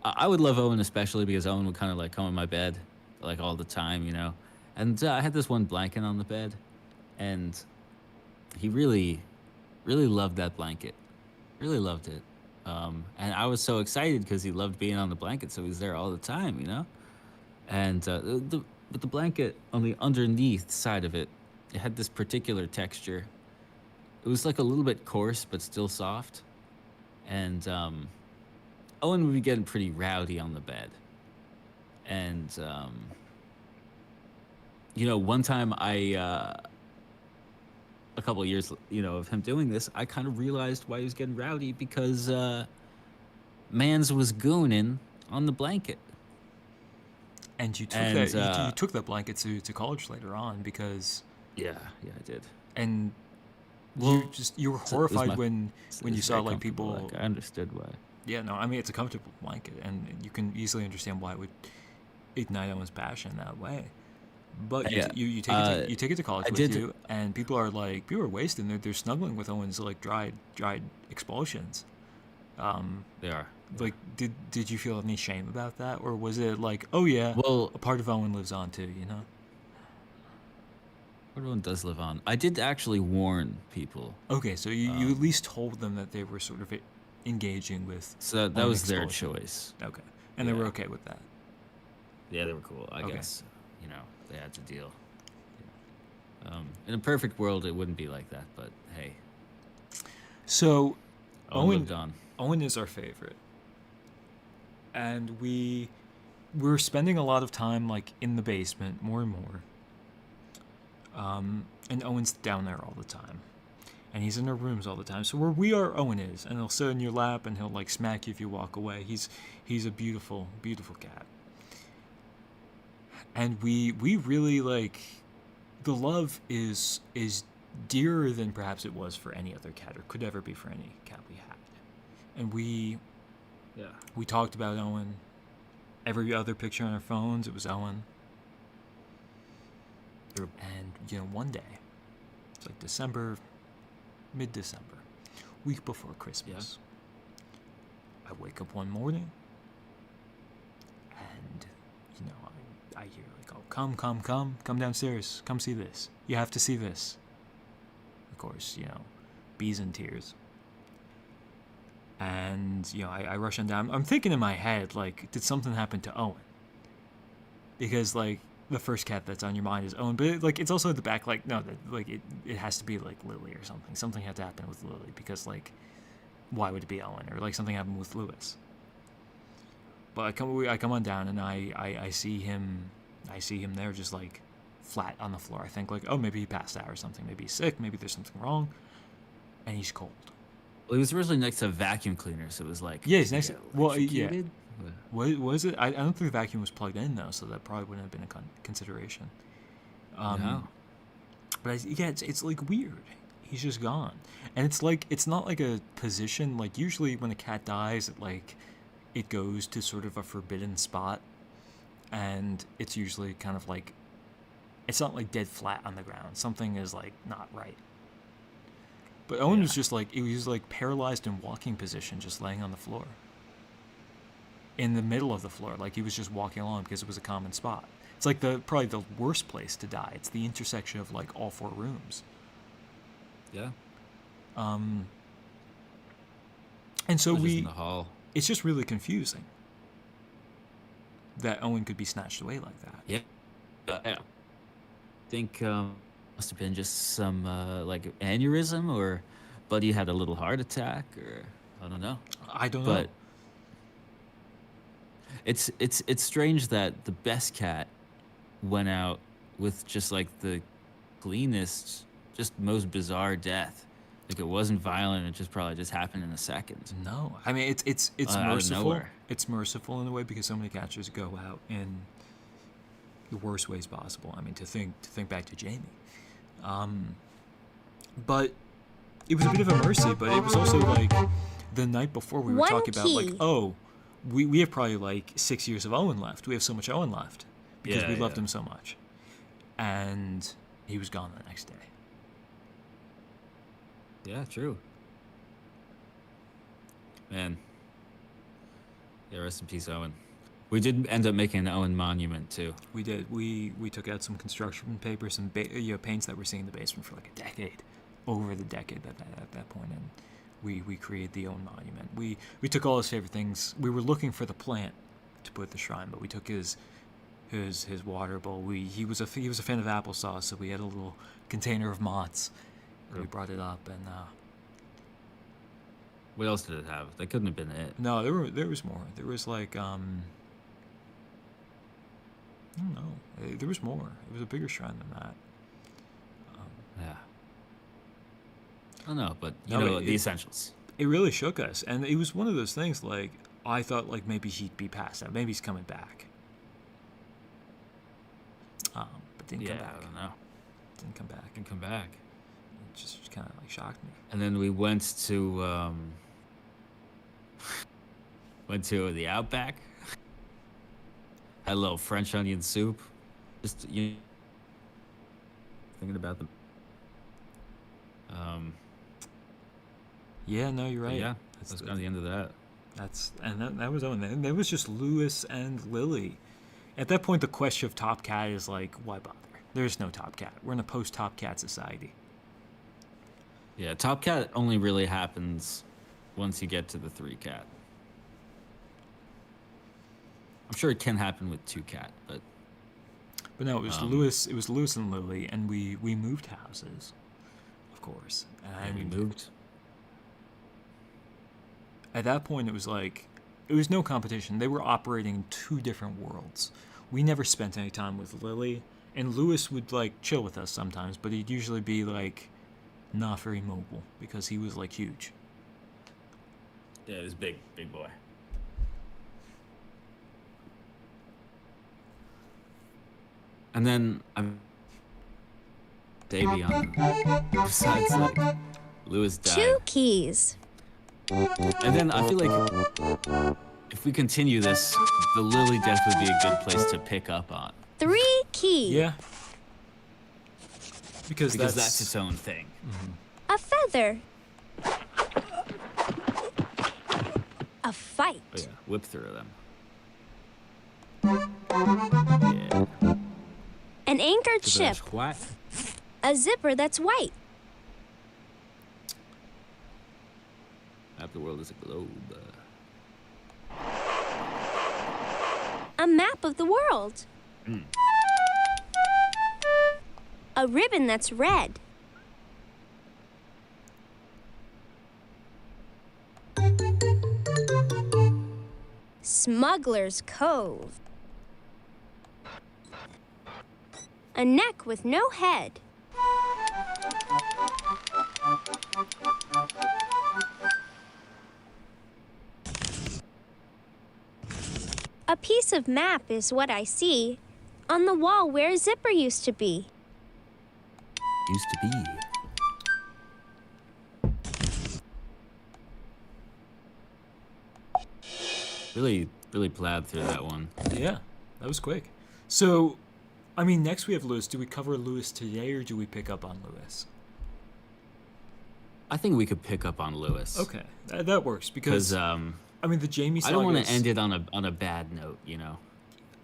I would love Owen especially because Owen would kind of like come in my bed like all the time, And I had this one blanket on the bed, and he really, really loved that blanket. Really loved it. And I was so excited because he loved being on the blanket, so he was there all the time, And but the blanket on the underneath side of it, it had this particular texture. It was like a little bit coarse, but still soft. And Owen would be getting pretty rowdy on the bed. And one time a couple of years, of him doing this, I kind of realized why he was getting rowdy because Mans was gooning on the blanket. And you took And, that you took that blanket to college later on because Yeah, I did. and Well, you were it was horrified my- when It you was saw very like comfortable, people. like, I understood why. Yeah, no, I mean it's a comfortable blanket, and you can easily understand why it would ignite Owen's passion that way. But Yeah, you take it to college I with did- you, and people are wasting. They're snuggling with Owen's like dried expulsions. They are. Like, did you feel any shame about that, or was it like, oh yeah, Well, a part of Owen lives on too, everyone does live on. I did actually warn people. Okay, so you at least told them that they were sort of engaging with. So that Owen was their expulsion. choice. Okay, and they were Yeah. okay with that. Yeah, they were cool. I Okay. guess, they had to deal. In a perfect world, it wouldn't be like that, but hey, So Owen lived on. Owen is our favorite, and we're spending a lot of time like in the basement more and more. And Owen's down there all the time, and he's in our rooms all the time. So where we are, Owen is, and he'll sit in your lap, and he'll like smack you if you walk away. He's a beautiful, beautiful cat, and we really like the love is dearer than perhaps it was for any other cat or could ever be for any cat we had, and we talked about Owen. Every other picture on our phones, it was Owen. And one day, it's like December, mid-December, week before Christmas. I wake up one morning, and I hear like, "Oh, come downstairs, come see this. You have to see this." Of course, bees and tears. And I rush on down. I'm thinking in my head, like, did something happen to Owen? Because like the first cat that's on your mind is Owen, but it's also at the back, like, no, it has to be like Lily or something. Something had to happen with Lily because like, why would it be Owen? Or like something happened with Lewis. But I come on down and I see him there just like flat on the floor. I think like, oh, maybe he passed out or something. Maybe he's sick. Maybe there's something wrong, and he's cold. Well, he was originally next to a vacuum cleaner, so it was like, Yeah, he's next to. Well, yeah. electrocuted? What was it? I don't think the vacuum was plugged in though, so that probably wouldn't have been a consideration. No. But yeah, it's like weird. He's just gone, and it's like it's not like a position. Like usually when a cat dies, it goes to sort of a forbidden spot, and it's usually kind of like, it's not like dead flat on the ground. Something is like not right. But Owen was just like, he was like paralyzed in walking position, just laying on the floor. In the middle of the floor, like he was just walking along because it was a common spot. It's like probably the worst place to die. It's the intersection of like all 4 rooms. Yeah. And so Just in the hall. it's just really confusing that Owen could be snatched away like that. Yeah. I think must have been just some like aneurysm, or Buddy had a little heart attack, or I don't know. I don't know. But it's strange that the best cat went out with just like the cleanest, just most bizarre death. Like it wasn't violent. It just probably just happened in a second. No, I mean it's Out of merciful. nowhere. It's merciful in a way because so many catchers go out in the worst ways possible. I mean to think back to Jamie, but it was a bit of a mercy. But it was also like the night before we were One talking about like, key. oh, we have probably like 6 years of Owen left. We have so much Owen left because Yeah, we loved yeah. him so much, and he was gone the next day. Yeah, true. Man. Yeah, rest in peace, Owen. We did end up making an Owen monument too. We did. We took out some construction paper, some paints that were sitting in the basement for like a decade, over the decade at that point, and we created the Owen monument. We took all his favorite things. We were looking for the plant to put at the shrine, but we took his water bowl. He was a fan of applesauce, so we had a little container of Mott's. And we brought it up, and What else did it have? That couldn't have been it. no, there was more. There was like I don't know. There was more. It was a bigger shrine than that. Yeah. I don't know, but you No, know, it- the essentials. It really shook us, and it was one of those things. Like I thought, like maybe he'd be passed out. Maybe he's coming back. But didn't come Yeah, back. I don't know. Didn't come back. Can come back. It just kind of like shocked me. And then we went to the Outback. Had a little French onion soup. Just thinking about them. Yeah, no, you're right. Yeah, that's kind of the end of that. That was Owen. And there was just Lewis and Lily. At that point, the question of Top Cat is like, why bother? There's no Top Cat. We're in a post-Top Cat society. Yeah, Top Cat only really happens once you get to the 3 cat. I'm sure it can happen with 2 cat, but But no, it was Lewis. It was Lewis and Lily, and we moved houses, of course. and we moved. At that point, it was like, it was no competition. They were operating in 2 different worlds. We never spent any time with Lily, and Lewis would like chill with us sometimes, but he'd usually be like not very mobile because he was like huge. Yeah, it was big boy. And then I'm Davion. Besides, like, Lewis died. 2 keys. And then I feel like if we continue this, the Lily death would be a good place to pick up on. 3 keys. Yeah. Because That's its own thing. A feather. A fight. Oh yeah, whip through them. Yeah. An anchored ship. What? A zipper that's white. Map the world is a globe. A map of the world. A ribbon that's red. Smuggler's Cove. A neck with no head. A piece of map is what I see on the wall where a zipper used to be. Used to be. Really plowed through that one. Yeah, that was quick. So, I mean, next we have Lewis. Do we cover Lewis today, or do we pick up on Lewis? I think we could pick up on Lewis. Okay, that works because I mean the Jamie I saga. don't want to end it on a bad note, you know.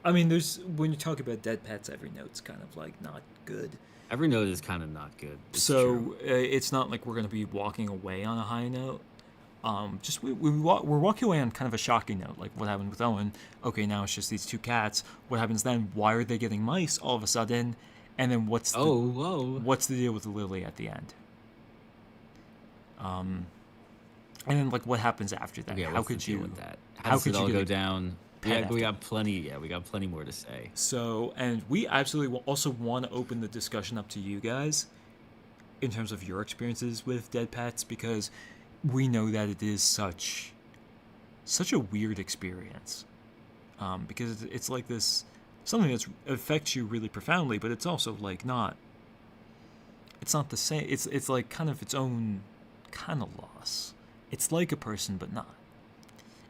I mean, there's when you talk about dead pets, every note's kind of like not good. Every note is kind of not good. It's So true. it's not like we're going to be walking away on a high note. Just we're walking away on kind of a shocking note, like what happened with Owen. Okay, now it's just these two cats. What happens then? Why are they getting mice all of a sudden? And then what's the deal with Lily at the end? And then like what happens after that? Yeah, How could you with that? How does could it you all get go a down? pet Yeah, we after got plenty. Yeah, we got plenty more to say. So, and we absolutely also want to open the discussion up to you guys in terms of your experiences with dead pets, because we know that it is such a weird experience. Because it's like this something that affects you really profoundly, but it's also like it's not the same. It's like kind of its own kind of loss. It's like a person, but not.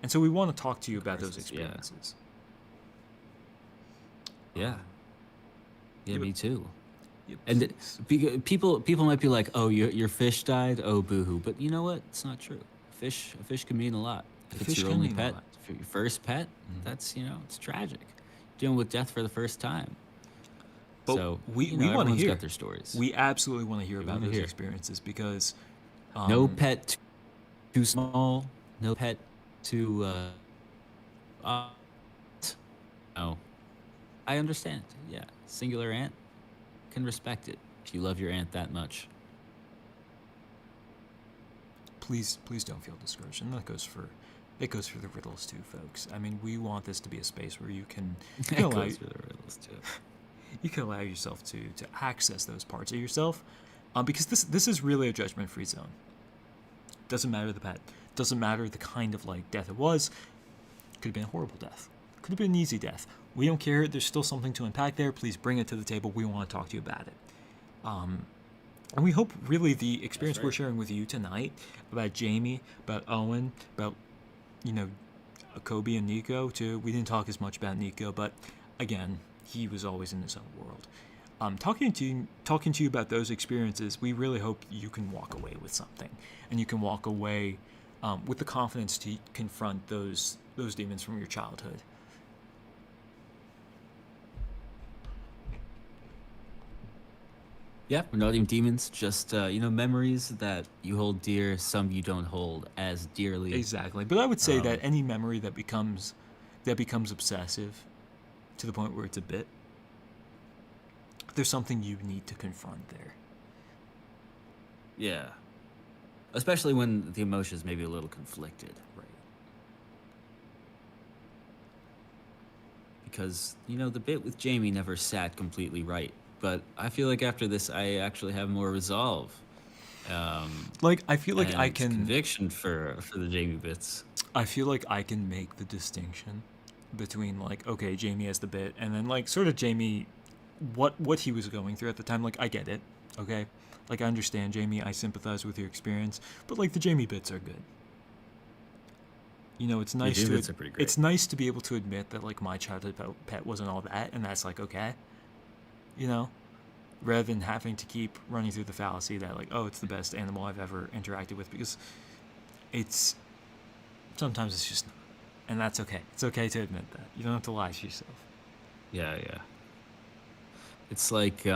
And so we want to talk to you about those experiences. Yeah. Yeah, but- me too. Yeah, And please. people might be like, "Oh, your fish died. Oh, boohoo." But you know what? It's not true. A fish can mean a lot. If it's fish your can only mean a pet, lot. if your first pet, that's it's tragic. Dealing with death for the first time. But So we want to everyone's hear. got their stories. We absolutely want to hear about wanna those hear. experiences because No pet too small. No pet too. No. I understand. Yeah, singular ant. Can respect it if you love your aunt that much. please don't feel discouraged, and that goes for the riddles too, folks. I mean, we want this to be a space where you can That goes for the riddles too. you can allow yourself to access those parts of yourself, because this is really a judgment-free zone. Doesn't matter the pet, doesn't matter the kind of like death it was. Could have been a horrible death, could have been an easy death. We don't care. There's still something to unpack there. Please bring it to the table. We want to talk to you about it. And we hope really the experience we're sharing with you tonight about Jamie, about Owen, about Kobe and Nico too. We didn't talk as much about Nico, but again, he was always in his own world. Talking to you about those experiences, we really hope you can walk away with something, and you can walk away with the confidence to confront those demons from your childhood. Yeah, we're not even demons, just memories that you hold dear, some you don't hold as dearly. Exactly, but I would say that any memory that becomes obsessive to the point where it's a bit, there's something you need to confront there. Yeah. Especially when the emotions may be a little conflicted. Right. Because, the bit with Jamie never sat completely right. But I feel like after this, I actually have more resolve. Like I feel like and I can conviction for the Jamie bits. I feel like I can make the distinction between like, okay, Jamie has the bit, and then like sort of Jamie, what he was going through at the time. Like I get it, okay, like I understand Jamie, I sympathize with your experience, but like the Jamie bits are good. It's nice Jamie to bits are pretty great. it's nice to be able to admit that like my childhood pet wasn't all that, and that's like okay, rather than having to keep running through the fallacy that like, oh, it's the best animal I've ever interacted with, because sometimes it's just not. And that's okay. It's okay to admit that. You don't have to lie to yourself. Yeah. It's like,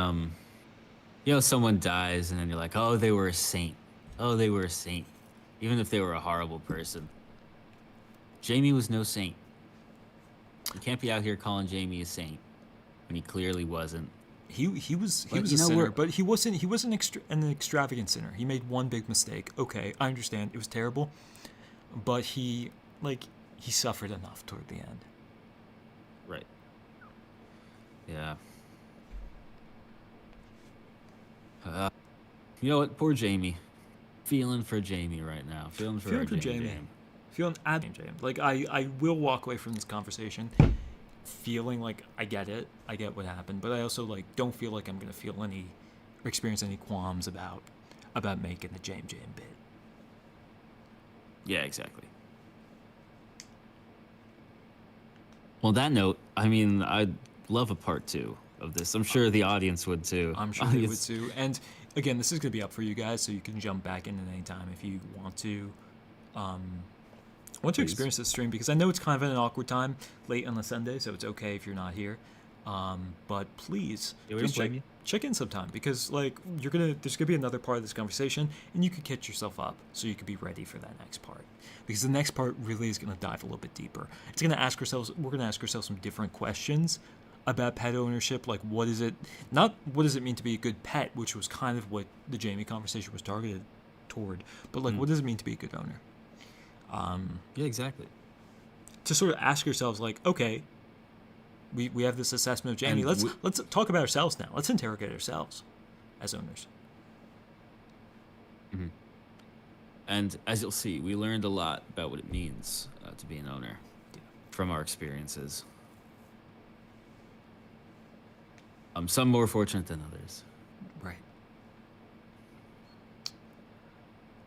someone dies and then you're like, oh, they were a saint. Oh, they were a saint. Even if they were a horrible person. Jamie was no saint. You can't be out here calling Jamie a saint when he clearly wasn't. He was But, a sinner, but he wasn't an extravagant sinner. He made one big mistake. Okay, I understand. It was terrible, but he suffered enough toward the end. Right. Yeah. You know what? Poor Jamie. Feeling for Jamie right now. Feeling for our Jamie. Jame. Feeling at Jame. Like I will walk away from this conversation feeling like I get it. I get what happened, but I also like don't feel like I'm gonna feel any or experience any qualms about making the Jame-Jame bit. Yeah, exactly. Well, on that note, I mean, I'd love a part 2 of this. I'm sure the audience would too. I'm sure they would too. And again, this is going to be up for you guys, so you can jump back in at any time if you want to. Want to experience this stream, because I know it's kind of an awkward time late on a Sunday, so it's okay if you're not here. But please, check in sometime, because like there's gonna be another part of this conversation, and you could catch yourself up so you could be ready for that next part. Because the next part really is gonna dive a little bit deeper. We're gonna ask ourselves some different questions about pet ownership, like what does it mean to be a good pet, which was kind of what the Jamie conversation was targeted toward, but like what does it mean to be a good owner? Yeah, exactly. To sort of ask yourselves, like, okay, we have this assessment of Jamie. Let's talk about ourselves now. Let's interrogate ourselves as owners. Mm-hmm. And as you'll see, we learned a lot about what it means to be an owner from our experiences. Some more fortunate than others. Right.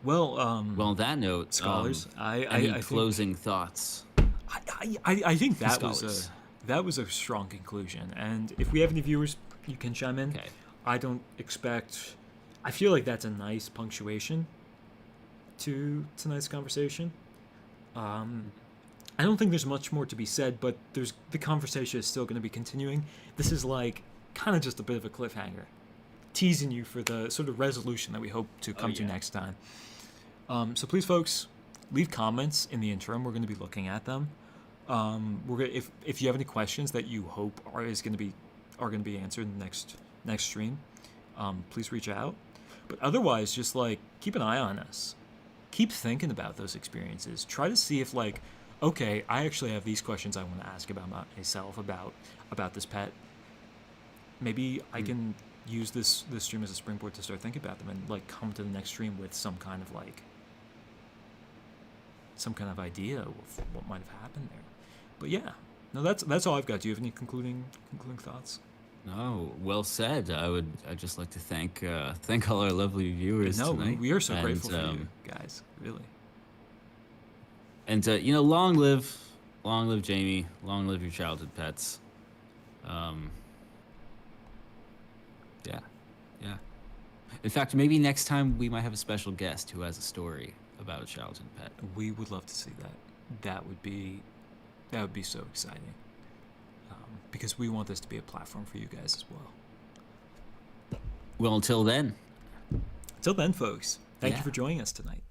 Well, well, on that note, scholars, any closing thoughts? I think that was a strong conclusion. And if we have any viewers, you can chime in. Okay. I feel like that's a nice punctuation to tonight's conversation. I don't think there's much more to be said, but the conversation is still going to be continuing. This is like kind of just a bit of a cliffhanger, teasing you for the sort of resolution that we hope to come to next time. So please, folks, leave comments in the interim. We're going to be looking at them. If you have any questions that you hope are going to be answered in the next stream, please reach out. But otherwise, just like keep an eye on us. Keep thinking about those experiences. Try to see if like, okay, I actually have these questions I want to ask about myself about this pet. Maybe I can use this stream as a springboard to start thinking about them and like come to the next stream with some kind of idea of what might have happened there. But yeah, no, that's all I've got. Do you have any concluding thoughts? No, well said. I'd just like to thank all our lovely viewers tonight. We are so grateful for you guys, really. And long live Jamie, long live your childhood pets. Yeah. In fact, maybe next time we might have a special guest who has a story about a childhood pet. We would love to see that. That would be so exciting. Because we want this to be a platform for you guys as well. Well, until then. Until then, folks, thank you for joining us tonight.